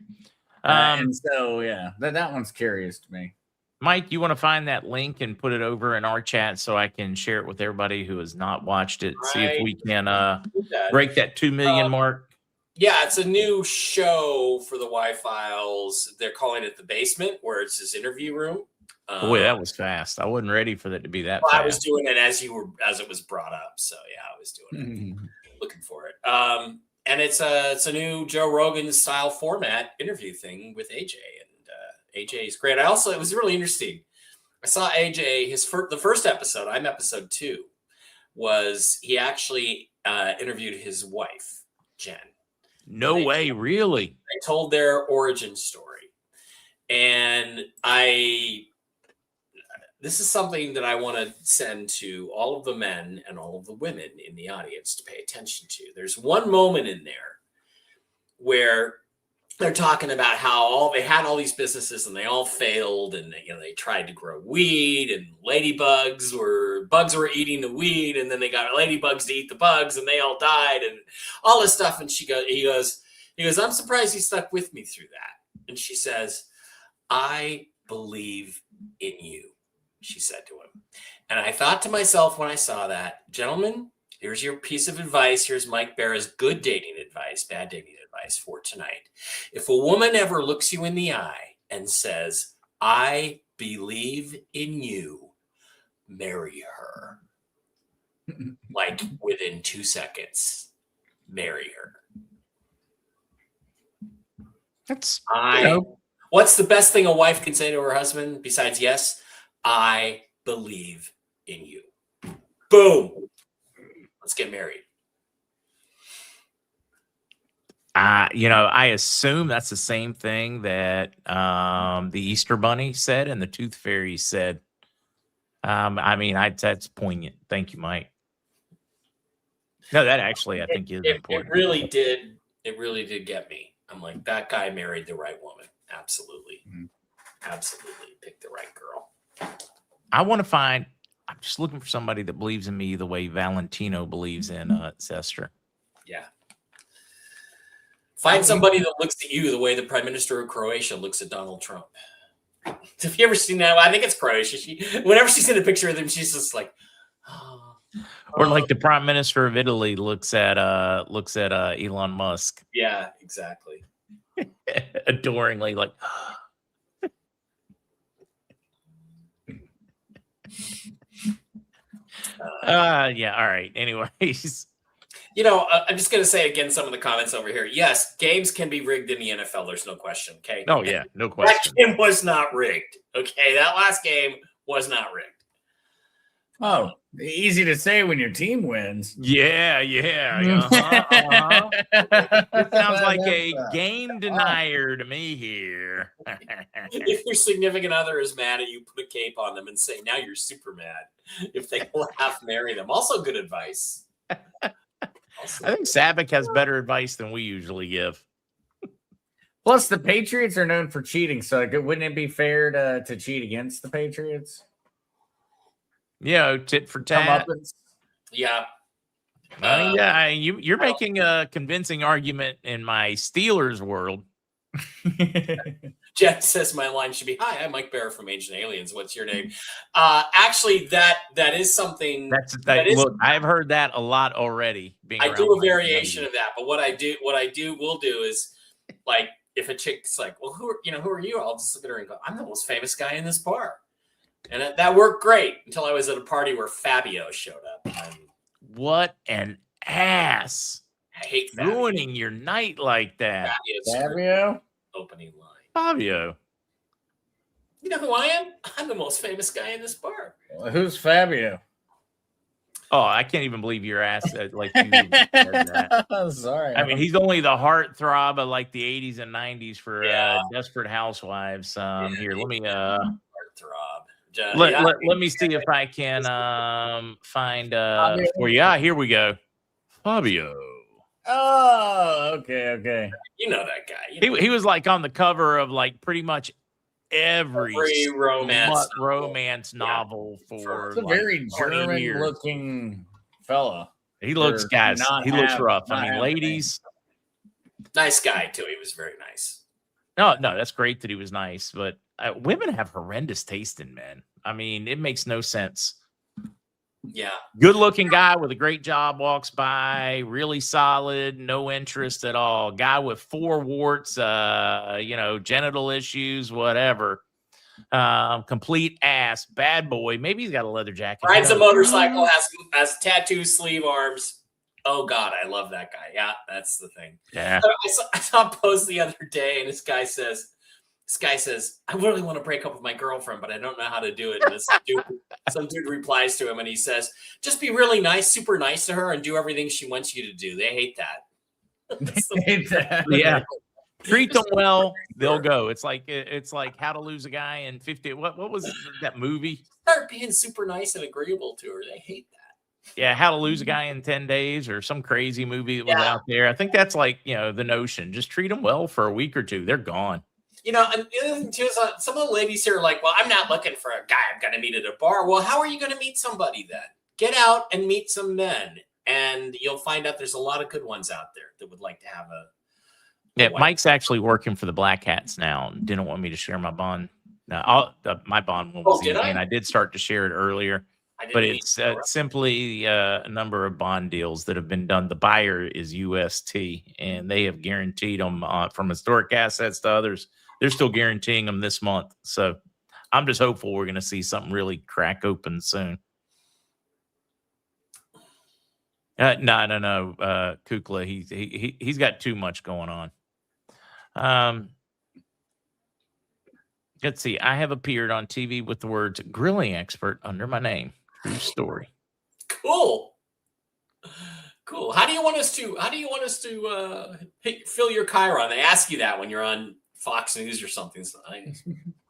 And so, that one's curious to me. Mike, you want to find that link and put it over in our chat so I can share it with everybody who has not watched it. See if we can break that 2 million mark. Yeah, it's a new show for the Y-Files. They're calling it The Basement, where it's this interview room. Boy, that was fast. I wasn't ready for that to be that fast. I was doing it as it was brought up. So yeah, I was doing it. Looking for it. And it's a new Joe Rogan style format interview thing with AJ, and AJ is great. It was really interesting. I saw AJ the first episode. I'm episode 2. Was he actually interviewed his wife, Jen? No way, really? They told their origin story. And this is something that I want to send to all of the men and all of the women in the audience to pay attention to. There's one moment in there where they're talking about how they had all these businesses and they all failed, and they tried to grow weed, and bugs were eating the weed, and then they got ladybugs to eat the bugs, and they all died, and all this stuff. And he goes, I'm surprised he stuck with me through that. And she says, I believe in you, she said to him. And I thought to myself when I saw that, gentlemen, here's your piece of advice. Here's Mike Barra's good dating advice, bad dating advice for tonight. If a woman ever looks you in the eye and says, I believe in you, marry her. like within 2 seconds. Marry her. That's What's the best thing a wife can say to her husband besides yes? I believe in you. Boom. Let's get married. I assume that's the same thing that the Easter Bunny said and the Tooth Fairy said. That's poignant. Thank you, Mike. No, that actually I think is important. It really did. It really did get me. I'm like, that guy married the right woman. Absolutely. Absolutely. Picked the right girl. I'm just looking for somebody that believes in me the way Valentino believes in Zester. Yeah. Find somebody that looks at you the way the Prime Minister of Croatia looks at Donald Trump. Have you ever seen that? I think it's Croatia. Whenever she's in a picture with him, she's just like, oh. Or like the Prime Minister of Italy looks at Elon Musk. Yeah, exactly. Adoringly, like. Yeah. All right. Anyways. I'm just going to say again some of the comments over here. Yes, games can be rigged in the NFL. There's no question. Okay. Oh, yeah. No question. That game was not rigged. Okay. That last game was not rigged. Oh, easy to say when your team wins. Yeah. It sounds like a game denier to me here. If your significant other is mad at you, put a cape on them and say, now you're super mad. If they laugh, marry them. Also good advice. I think Savick has better advice than we usually give. Plus, the Patriots are known for cheating, so wouldn't it be fair to cheat against the Patriots? Tit for tat. Yeah. You're making a convincing argument in my Steelers world. Jeff says my line should be, hi, I'm Mike Bear from Ancient Aliens. What's your name? Actually, that is something. Look, I've heard that a lot already. I do a variation of that, but what I will do is, like, if a chick's like, well, who are you? I'll just look at her and go, I'm the most famous guy in this bar. And that worked great until I was at a party where Fabio showed up. What an ass. I hate Fabio. Ruining your night like that. Fabio? Opening line. Fabio. You know who I am? I'm the most famous guy in this bar. Well, who's Fabio? Oh, I can't even believe your ass like you said that. Sorry. I mean, he's only the heartthrob of like the 80s and 90s for Desperate Housewives. Here, let me heartthrob. Let me see if I can find for you. Here we go. Fabio. Oh, okay. You know that guy. He was like on the cover of like pretty much every romance novel for it's a very German looking fella. He looks rough. I mean, ladies. Nice guy too. He was very nice. No, that's great that he was nice, but women have horrendous taste in men. I mean, it makes no sense. Yeah. Good looking guy with a great job walks by, really solid, no interest at all. Guy with 4 warts, genital issues, whatever. Complete ass, bad boy. Maybe he's got a leather jacket. Rides a motorcycle, has tattoo sleeve arms. Oh God, I love that guy. Yeah, that's the thing. Yeah. I saw a post the other day, and this guy says, I really want to break up with my girlfriend, but I don't know how to do it. And some dude replies to him, and he says, just be really nice, super nice to her, and do everything she wants you to do. They hate that. Yeah. Treat them well, they'll go. It's like How to Lose a Guy in 50. What was that movie? Start being super nice and agreeable to her. They hate that. Yeah, How to Lose a Guy in 10 Days or some crazy movie that was out there. I think that's like, the notion. Just treat them well for a week or two. They're gone. And the other thing too is some of the ladies here are like, well, I'm not looking for a guy I'm going to meet at a bar. Well, how are you going to meet somebody then? Get out and meet some men, and you'll find out there's a lot of good ones out there that would like to have a Mike's actually working for the Black Hats now and didn't want me to share my bond. No, my bond one was easy, and I did start to share it earlier. But it's simply a number of bond deals that have been done. The buyer is UST, and they have guaranteed them from historic assets to others. They're still guaranteeing them this month. So I'm just hopeful we're going to see something really crack open soon. No. Kukla, he's got too much going on. Let's see. I have appeared on TV with the words "grilling expert" under my name. True story. Cool. How do you want us to fill your Chiron? They ask you that when you're on Fox News or something. So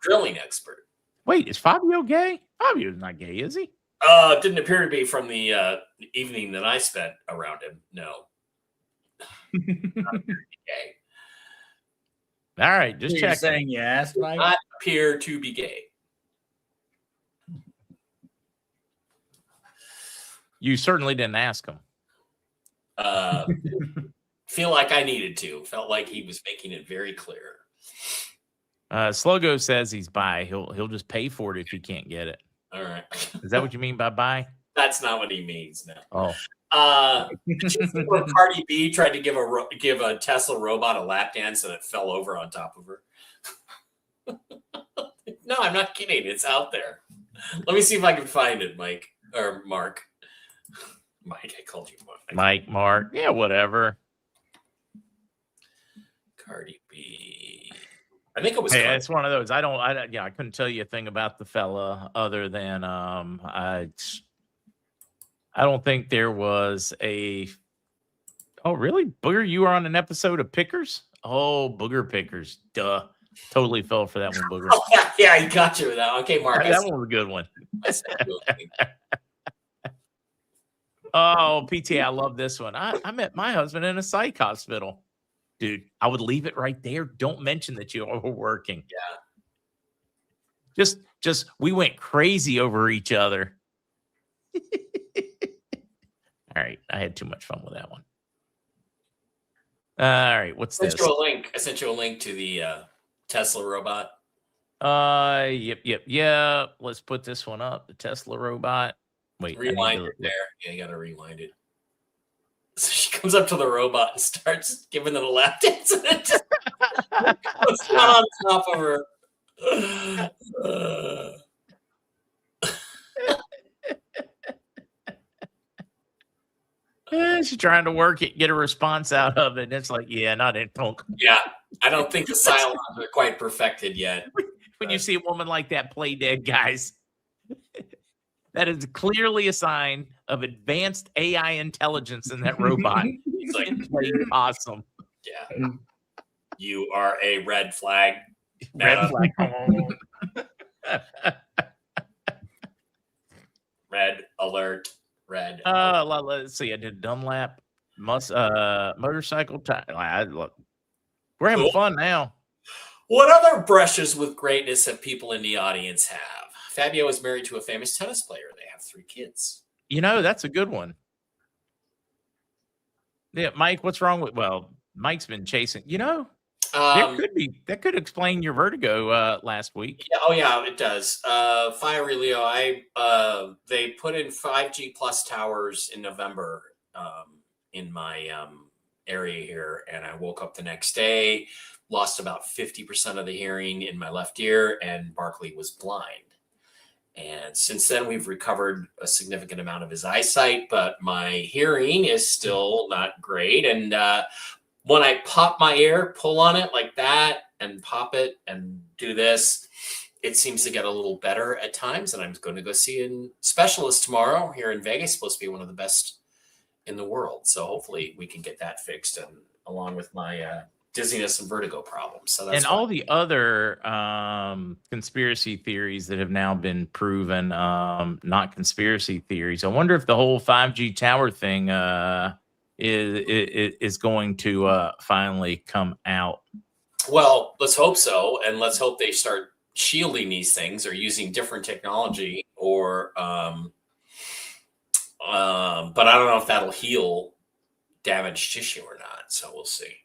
drilling expert. Wait, is Fabio gay? Fabio's not gay, is he? It didn't appear to be from the evening that I spent around him. No. Not gay. All right, just You're check. saying yes, Mike? Not appear to be gay. You certainly didn't ask him. Feel like I needed to. Felt like he was making it very clear. Slogo says he's bi. He'll just pay for it if he can't get it. All right. Is that what you mean by bi? That's not what he means. No. Oh. Did you see where Cardi B tried to give a Tesla robot a lap dance and it fell over on top of her? No, I'm not kidding. It's out there. Let me see if I can find it, Mike or Mark. Mike, I called you Mike, Mark. Yeah, whatever. Cardi B. I think it was. Hey, it's one of those. I couldn't tell you a thing about the fella other than I don't think there was a. Oh, really? Booger, you were on an episode of Pickers? Oh, Booger Pickers. Duh. Totally fell for that one, Booger. Oh, yeah, he got you with that. Okay, Mark. That one was a good one. I sent you a link. Oh, PT, I love this one. I met my husband in a psych hospital. Dude, I would leave it right there. Don't mention that you were working. Yeah. Just we went crazy over each other. All right. I had too much fun with that one. All right. What's this? I sent you a link to the Tesla robot. Yep. Let's put this one up. The Tesla robot. Wait. Rewind it there. Yeah, you got to rewind it. So she comes up to the robot and starts giving it a lap dance, and it just goes down on top of her. She's trying to work it, get a response out of it. And it's like, yeah, not in punk. Yeah, I don't think the silence are quite perfected yet. When you see a woman like that play dead, guys, that is clearly a sign of advanced AI intelligence in that robot. He's like, playing awesome. yeah, you are a red flag. Red flag. Red alert. Red. Let's see. I did Dunlap motorcycle. We're having Cool. fun now. What other brushes with greatness have people in the audience have? Fabio is married to a famous tennis player. They have 3 kids. That's a good one. Yeah, Mike, what's wrong with? Well, Mike's been chasing. That could explain your vertigo last week. Yeah, oh yeah, it does. Fiery Leo, they put in 5G plus towers in November in my area here, and I woke up the next day, lost about 50% of the hearing in my left ear, and Barkley was blind. And since then, we've recovered a significant amount of his eyesight, but my hearing is still not great. And when I pop my ear, pull on it like that and pop it and do this, it seems to get a little better at times. And I'm going to go see a specialist tomorrow here in Vegas, supposed to be one of the best in the world. So hopefully we can get that fixed, and along with my dizziness and vertigo problems. So that's all the other conspiracy theories that have now been proven not conspiracy theories. I wonder if the whole 5G tower thing is going to finally come out. Well, let's hope so, and let's hope they start shielding these things or using different technology, or but I don't know if that'll heal damaged tissue or not. So we'll see.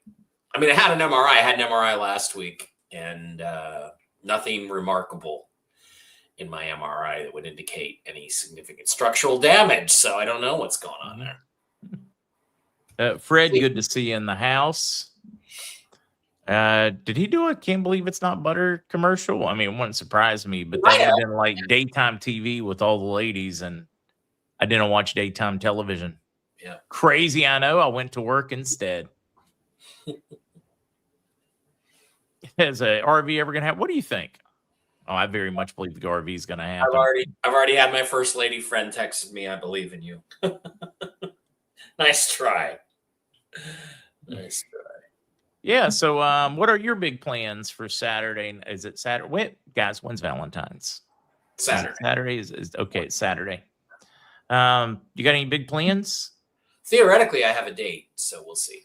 I mean, I had an MRI last week, and nothing remarkable in my MRI that would indicate any significant structural damage. So I don't know what's going on there. Fred, good to see you in the house. Did he do a Can't Believe It's Not Butter commercial? I mean, it wouldn't surprise me, but that would have been like daytime TV with all the ladies, and I didn't watch daytime television. Yeah. Crazy, I know. I went to work instead. Is a RV ever going to happen? What do you think? Oh, I very much believe the RV is going to happen. I've already had my first lady friend texted me. I believe in you. Nice try. Nice try. Yeah. So, what are your big plans for Saturday? Is it Saturday? Wait, guys, when's Valentine's? Saturday. Saturday is okay. It's Saturday. You got any big plans? Theoretically, I have a date, so we'll see.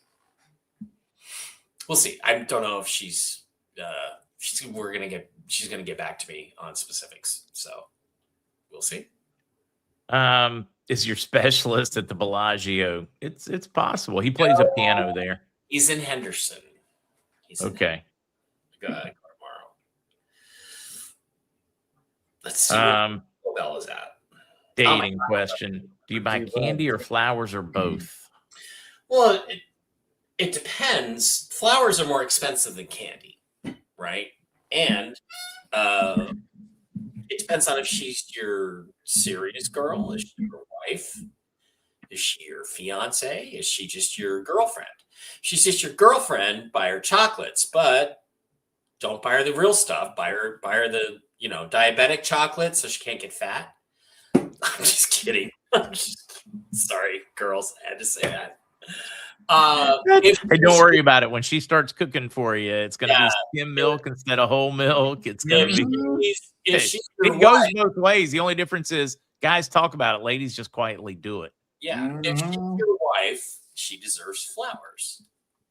We'll see. I don't know if she's gonna get back to me on specifics. So we'll see. Is your specialist at the Bellagio? It's possible. He plays a piano there. He's in Henderson. Okay. Go tomorrow. Let's see where Bella's at. Dating question. Do you buy candy or flowers or both? Well, it depends. Flowers are more expensive than candy, right? And it depends on if she's your serious girl. Is she your wife? Is she your fiance? Is she just your girlfriend? If she's just your girlfriend, buy her chocolates, but don't buy her the real stuff. Buy her the diabetic chocolate so she can't get fat. I'm just kidding. Sorry, girls. I had to say that. Hey, don't worry about it. When she starts cooking for you, it's going to be skim milk instead of whole milk. It's going to be. It goes both ways. The only difference is guys talk about it. Ladies just quietly do it. Yeah. If she's your wife, she deserves flowers.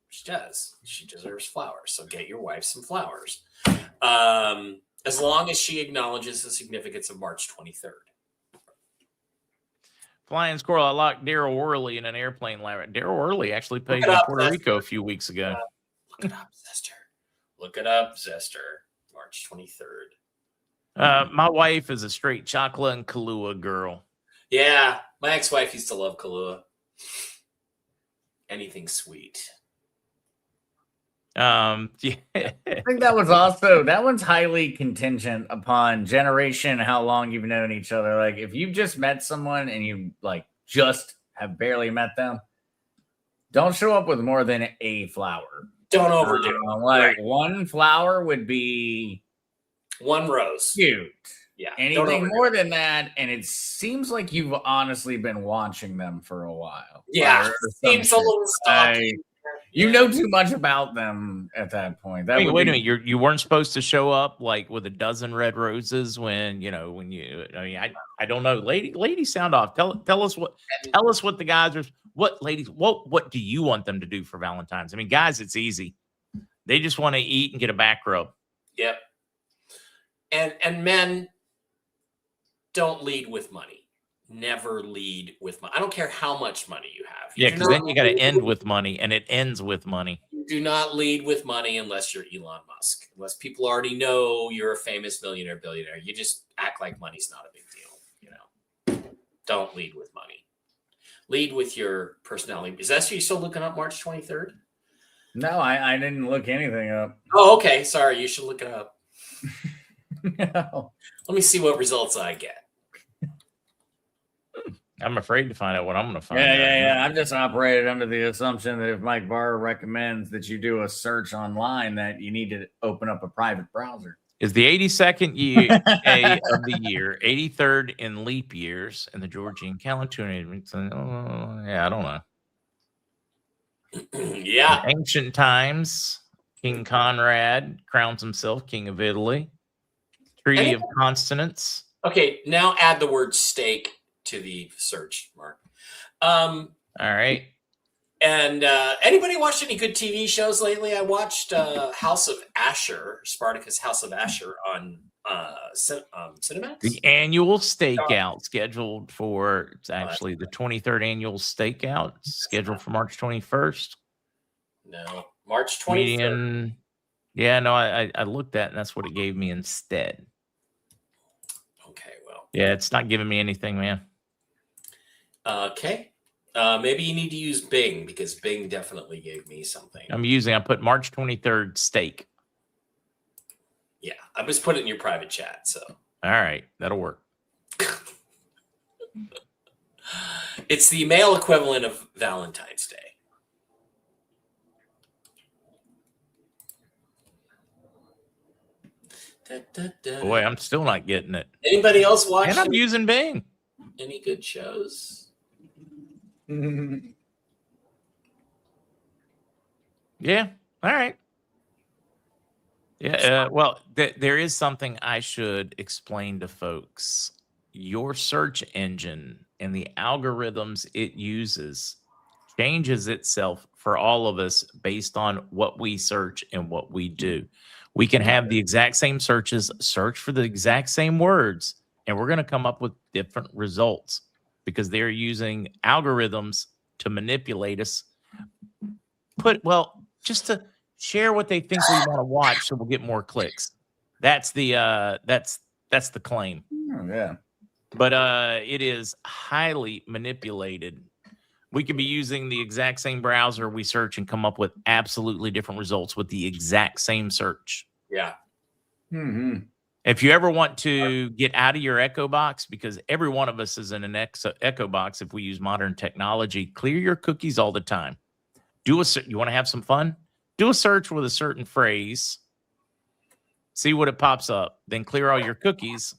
She does. She deserves flowers. So get your wife some flowers. As long as she acknowledges the significance of March 23rd. Flying Squirrel, I locked Daryl Worley in an airplane lab. Daryl Worley actually played in Puerto Rico a few weeks ago. Look it up, Zester. Look it up, Zester. March 23rd. My wife is a straight chocolate and Kahlua girl. Yeah, my ex-wife used to love Kahlua. Anything sweet. Yeah. I think that one's highly contingent upon generation, how long you've known each other. Like if you've just met someone and you just have barely met them, don't show up with more than a flower. Don't overdo it. One flower would be one rose. Cute. Yeah. Anything more than that, and it seems like you've honestly been watching them for a while. Yeah. Seems a little stalky. You know too much about them at that point. Wait a minute. You weren't supposed to show up with a dozen red roses I don't know. Ladies sound off. Tell us what the guys are. What do you want them to do for Valentine's? I mean, guys, it's easy. They just want to eat and get a back rub. Yep. And men, don't lead with money. Never lead with money. I don't care how much money you have. Yeah, because then you got to end with money, and it ends with money. You do not lead with money unless you're Elon Musk. Unless people already know you're a famous millionaire, billionaire. You just act like money's not a big deal. Don't lead with money. Lead with your personality. Is that you still looking up March 23rd? No, I didn't look anything up. Oh, okay. Sorry. You should look it up. No. Let me see what results I get. I'm afraid to find out what I'm going to find out. Yeah. I've just operated under the assumption that if Mike Barr recommends that you do a search online, that you need to open up a private browser. Is the 82nd day of the year, 83rd in leap years in the Georgian calendar? Yeah, I don't know. Yeah. In ancient times, King Conrad crowns himself king of Italy. Treaty of Constance. Okay, now add the word steak to the search, Mark. All right. And anybody watched any good TV shows lately? I watched House of Asher, Spartacus House of Asher on Cinemax. The annual stakeout scheduled for, it's actually the 23rd annual stakeout scheduled for March 21st. No, March 23rd. Yeah, no, I looked at it and that's what it gave me instead. Okay, well. Yeah, it's not giving me anything, man. Okay. Maybe you need to use Bing because Bing definitely gave me something. I put March 23rd steak. Yeah, I just put it in your private chat. So. All right, that'll work. It's the male equivalent of Valentine's Day. Boy, I'm still not getting it. Anybody else watch And I'm using Bing. any good shows? Yeah. All right. Yeah. Well, there is something I should explain to folks. Your search engine and the algorithms it uses changes itself for all of us based on what we search and what we do. We can have the exact same searches, search for the exact same words, and we're going to come up with different results because they're using algorithms to manipulate us. Just to share what they think we want to watch, so we'll get more clicks. That's the claim. Oh, yeah. But it is highly manipulated. We could be using the exact same browser we search and come up with absolutely different results with the exact same search. Yeah. Mm-hmm. If you ever want to get out of your echo box, because every one of us is in an echo box if we use modern technology, clear your cookies all the time. You want to have some fun? Do a search with a certain phrase. See what it pops up. Then clear all your cookies,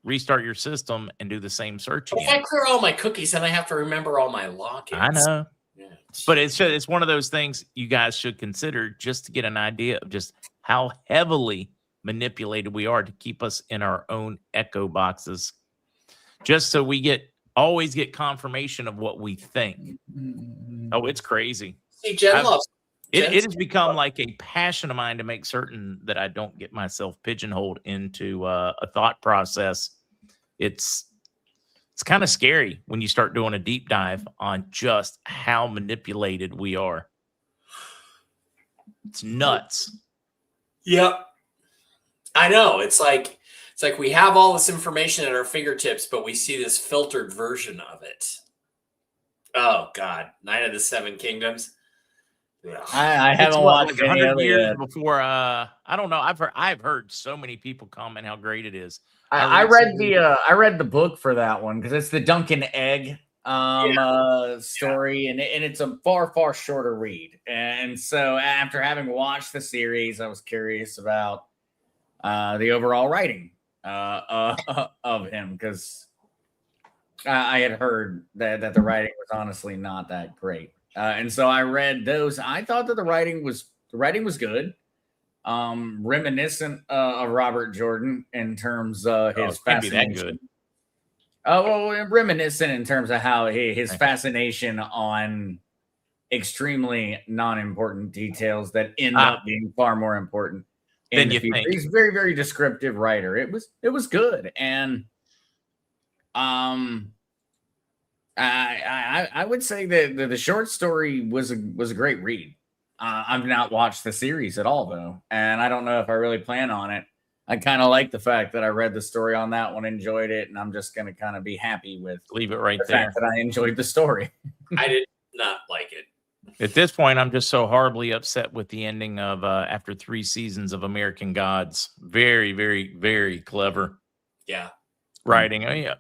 restart your system, and do the same search again. If I clear all my cookies, then I have to remember all my logins. I know. Yeah. But it's one of those things you guys should consider just to get an idea of just how heavily manipulated we are to keep us in our own echo boxes, just so we always get confirmation of what we think. Oh, it's crazy. See, Jen loves it. It has become like a passion of mine to make certain that I don't get myself pigeonholed into a thought process. It's kind of scary when you start doing a deep dive on just how manipulated we are. It's nuts. Yep. I know. It's like we have all this information at our fingertips, but we see this filtered version of it. Oh God, 9 of the 7 Kingdoms. Yeah. I haven't watched like any 100 other years yet. before. I don't know. I've heard so many people comment how great it is. I read the book for that one because it's the Duncan Egg story, and it's a far shorter read. And so after having watched the series, I was curious about the overall writing of him, because I had heard that the writing was honestly not that great. And so I read those. I thought that the writing was good. Reminiscent of Robert Jordan in terms of his fascination. Be that good. Reminiscent in terms of how his fascination on extremely non-important details that end up being far more important. Than you think. He's a very, very descriptive writer. It was good, and I would say that the short story was a great read. I've not watched the series at all, though, and I don't know if I really plan on it. I kind of like the fact that I read the story on that one, enjoyed it, and I'm just going to kind of be happy with leave it right the there. fact that I enjoyed the story. I did not like it. At this point, I'm just so horribly upset with the ending of after 3 seasons of American Gods. Very, very, very clever. Yeah. Writing. Oh, yeah.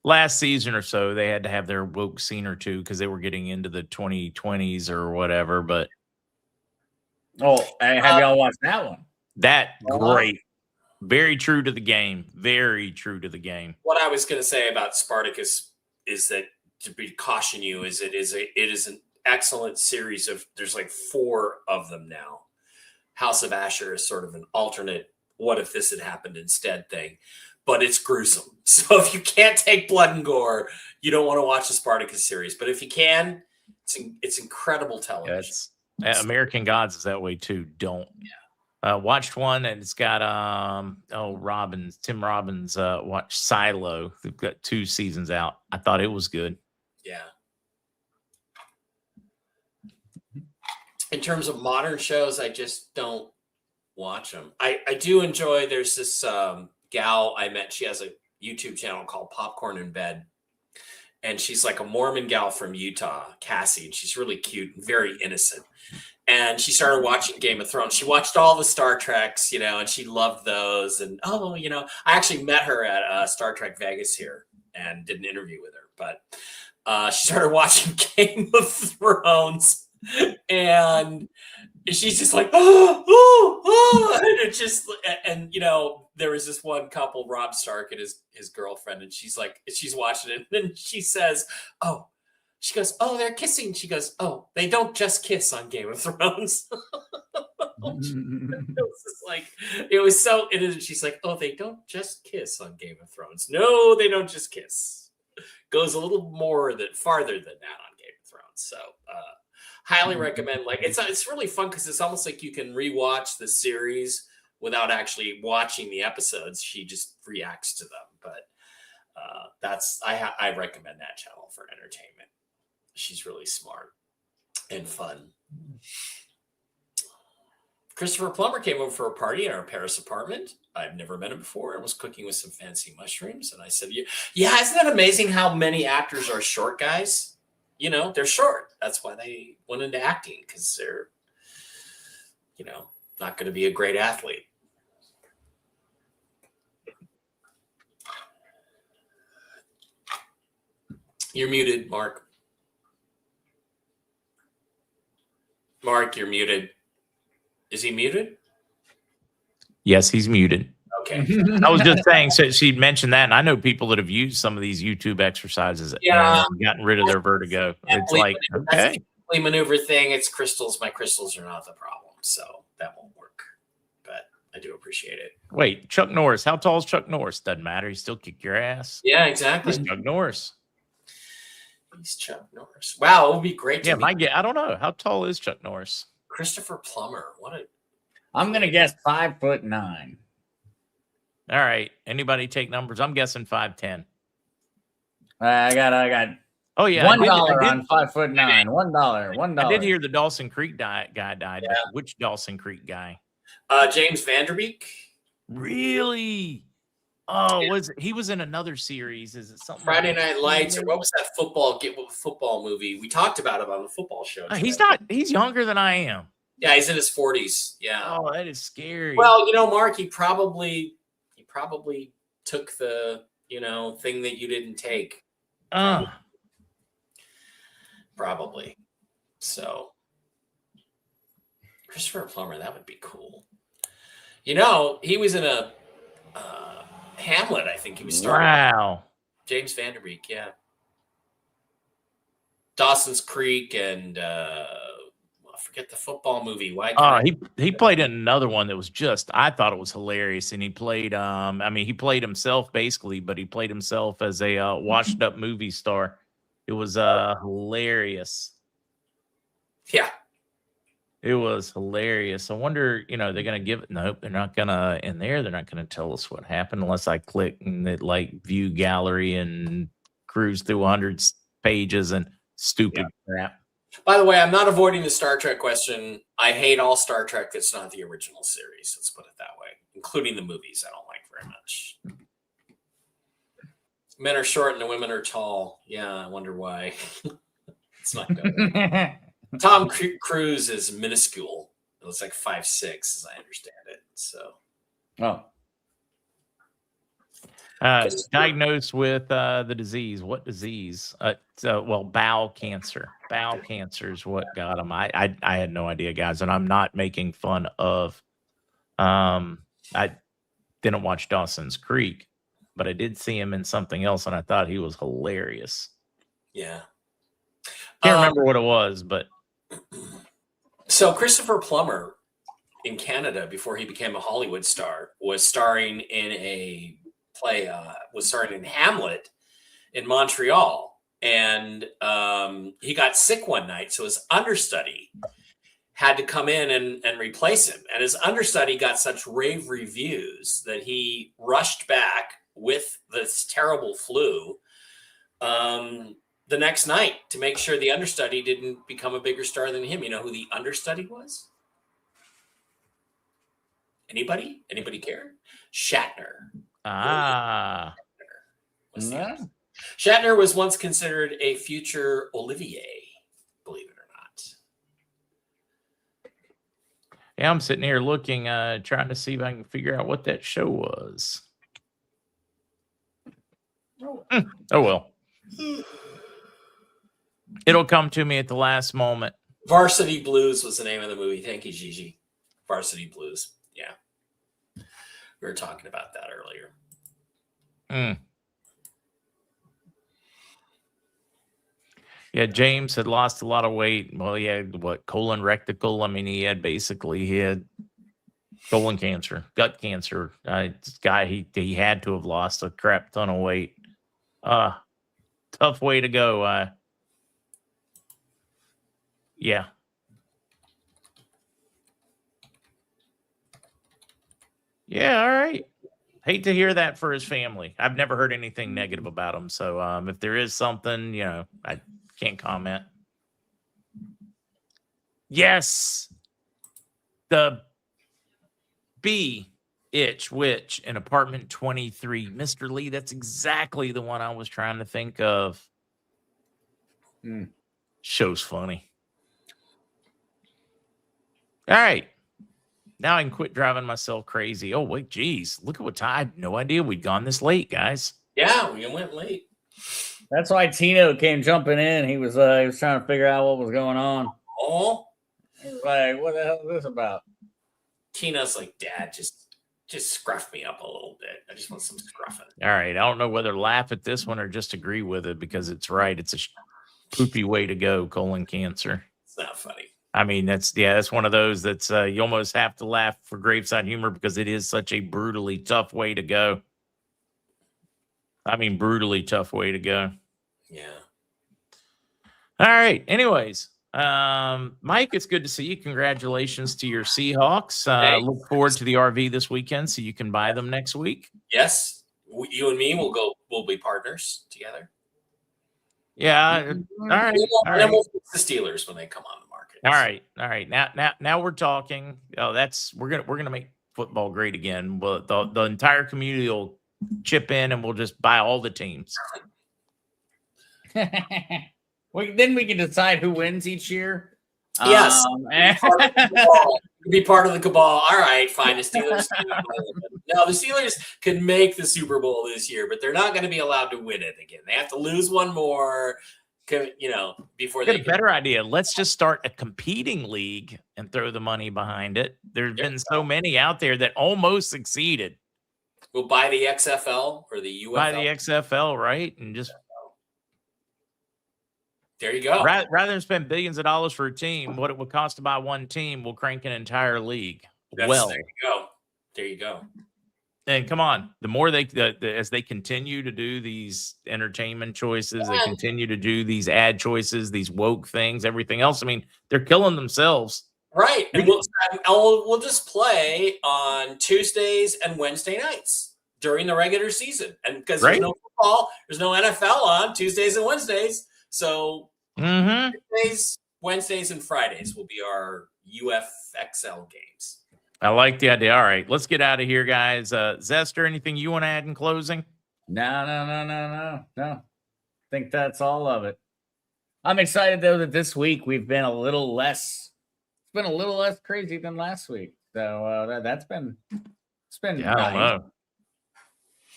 Last season or so, they had to have their woke scene or two because they were getting into the 2020s or whatever. But have y'all watched that one? Great. Very true to the game. Very true to the game. What I was going to say about Spartacus is that, to caution you, is it is an excellent series of, there's like 4 of them now. House of Asher is sort of an alternate what if this had happened instead thing, but it's gruesome. So if you can't take blood and gore, you don't want to watch the Spartacus series. But if you can, it's incredible television. American Gods is that way too. Don't. Yeah. Watched one, and it's got Tim Robbins watched Silo. They've got 2 seasons out. I thought it was good. Yeah. In terms of modern shows, I just don't watch them. I do enjoy, there's this gal I met. She has a YouTube channel called Popcorn in Bed. And she's like a Mormon gal from Utah, Cassie. And she's really cute and very innocent. And she started watching Game of Thrones. She watched all the Star Treks, and she loved those. And, I actually met her at Star Trek Vegas here and did an interview with her. but she started watching Game of Thrones, and she's just like, and it just, and there was this one couple, Rob Stark and his girlfriend, and she's watching it, and then she says, she goes, they're kissing. She goes, they don't just kiss on Game of Thrones. She's like, they don't just kiss on Game of Thrones. No, they don't just kiss. Goes a little farther than that on Game of Thrones. So, highly recommend. Like, it's really fun because it's almost like you can rewatch the series without actually watching the episodes. She just reacts to them. But I recommend that channel for entertainment. She's really smart and fun. Christopher Plummer came over for a party in our Paris apartment. I've never met him before and was cooking with some fancy mushrooms. And I said, yeah, isn't that amazing how many actors are short guys? They're short. That's why they went into acting, because they're, not going to be a great athlete. You're muted, Mark. Mark, you're muted. Is he muted? Yes, he's muted. Okay. I was just saying, so she'd mentioned that, and I know people that have used some of these YouTube exercises and gotten rid of their vertigo. It's like, okay. Maneuver thing. It's crystals. My crystals are not the problem, so that won't work. But I do appreciate it. Wait, Chuck Norris. How tall is Chuck Norris? Doesn't matter. He still kick your ass. Yeah, exactly. He's Chuck Norris. He's Chuck Norris. Wow, it would be great to meet. I don't know. How tall is Chuck Norris? Christopher Plummer. I'm gonna guess 5'9". All right. Anybody take numbers? I'm guessing 5'10". I got. Oh yeah, $1 on 5'9". $1. I did hear the Dawson Creek guy died. But which Dawson Creek guy? James Vanderbeek. Really? Oh, he was in another series? Is it something? Friday Night Lights, or what was that football movie? We talked about it on the football show. He's younger than I am. Yeah, he's in his 40s. Yeah. Oh, that is scary. Well, Mark, he probably took the thing that you didn't take. Probably. So, Christopher Plummer, that would be cool. He was in a Hamlet. I think he was starring. Wow. James Vanderbeek, yeah. Dawson's Creek and forget the football movie. Why? He played in another one that was I thought it was hilarious, and he played. He played himself basically, but he played himself as a washed up movie star. It was hilarious. Yeah. It was hilarious. I wonder, they're going to give it. Nope, they're not going to. In there, they're not going to tell us what happened unless I click and it view gallery and cruise through 100 pages and stupid crap. By the way, I'm not avoiding the Star Trek question. I hate all Star Trek that's not the original series. Let's put it that way, including the movies. I don't like very much. Men are short and the women are tall. Yeah, I wonder why. It's not good. Tom Cruise is minuscule. It looks like 5'6", as I understand it. So, diagnosed with the disease. What disease? Bowel cancer. Bowel cancer is what got him. I had no idea, guys, and I'm not making fun of. I didn't watch Dawson's Creek, but I did see him in something else, and I thought he was hilarious. Yeah, can't remember what it was, but. So Christopher Plummer in Canada, before he became a Hollywood star, was starring in a play, was starring in Hamlet in Montreal. And he got sick one night, so his understudy had to come in and replace him. And his understudy got such rave reviews that he rushed back with this terrible flu the next night to make sure the understudy didn't become a bigger star than him. You know who the understudy was? Anybody? Anybody care? Shatner. Shatner was once considered a future Olivier, believe it or not. Yeah, I'm sitting here looking, trying to see if I can figure out what that show was. Oh well. It'll come to me at the last moment. Varsity Blues was the name of the movie. Thank you, Gigi. Varsity Blues. Yeah. We were talking about that earlier. Yeah, James had lost a lot of weight. Well, he had colon rectal. I mean, he had colon cancer, gut cancer. This guy, he had to have lost a crap ton of weight. Tough way to go. Yeah. Yeah, all right. Hate to hear that for his family. I've never heard anything negative about him. So if there is something, I can't comment. Yes. The witch in apartment 23. Mr. Lee, that's exactly the one I was trying to think of. Show's funny. All right. Now I can quit driving myself crazy. Oh, wait, geez. Look at what time. I had no idea we'd gone this late, guys. Yeah, we went late. That's why Tino came jumping in. He was trying to figure out what was going on. Oh. He was like, what the hell is this about? Tina's like, Dad, just scruff me up a little bit. I just want some scruffing. All right. I don't know whether to laugh at this one or just agree with it because it's right. It's a poopy way to go, colon cancer. It's not funny. I mean, that's one of those that's you almost have to laugh for graveside humor because it is such a brutally tough way to go. I mean, brutally tough way to go. Yeah. All right. Anyways, Mike, it's good to see you. Congratulations to your Seahawks. Look forward to the RV this weekend so you can buy them next week. Yes. You and me we'll be partners together. Yeah. All right. And then we'll fix the Steelers when they come on the market. All right. Now we're talking. Oh, we're gonna make football great again. Well, the entire community will chip in and we'll just buy all the teams. Then we can decide who wins each year. Yes. Be part of the cabal. All right, fine. The Steelers. No, the Steelers can make the Super Bowl this year, but they're not going to be allowed to win it again. They have to lose one more, before they get a better idea. Let's just start a competing league and throw the money behind it. There's been so many out there that almost succeeded. We'll buy the XFL or the UFL. Buy the XFL, right? And just there you go. Rather than spend billions of dollars for a team, what it would cost to buy one team, we'll crank an entire league. There you go. And come on, the more as they continue to do these entertainment choices, they continue to do these ad choices, these woke things, everything else. I mean, they're killing themselves. Right. And we'll just play on Tuesdays and Wednesday nights during the regular season. And because there's no football, there's no NFL on Tuesdays and Wednesdays. So Tuesdays, Wednesdays, and Fridays will be our UFXL games. I like the idea. All right, let's get out of here, guys. Zester, anything you want to add in closing? No. I think that's all of it. I'm excited though that this week we've been a little less. It's been a little less crazy than last week. So it's been. Nice. I don't know.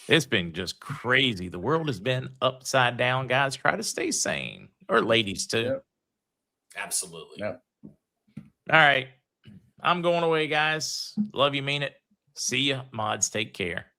It's been just crazy. The world has been upside down, guys. Try to stay sane, or ladies too. Yep. Absolutely. Yep. All right. I'm going away, guys. Love you, mean it. See ya. Mods, take care.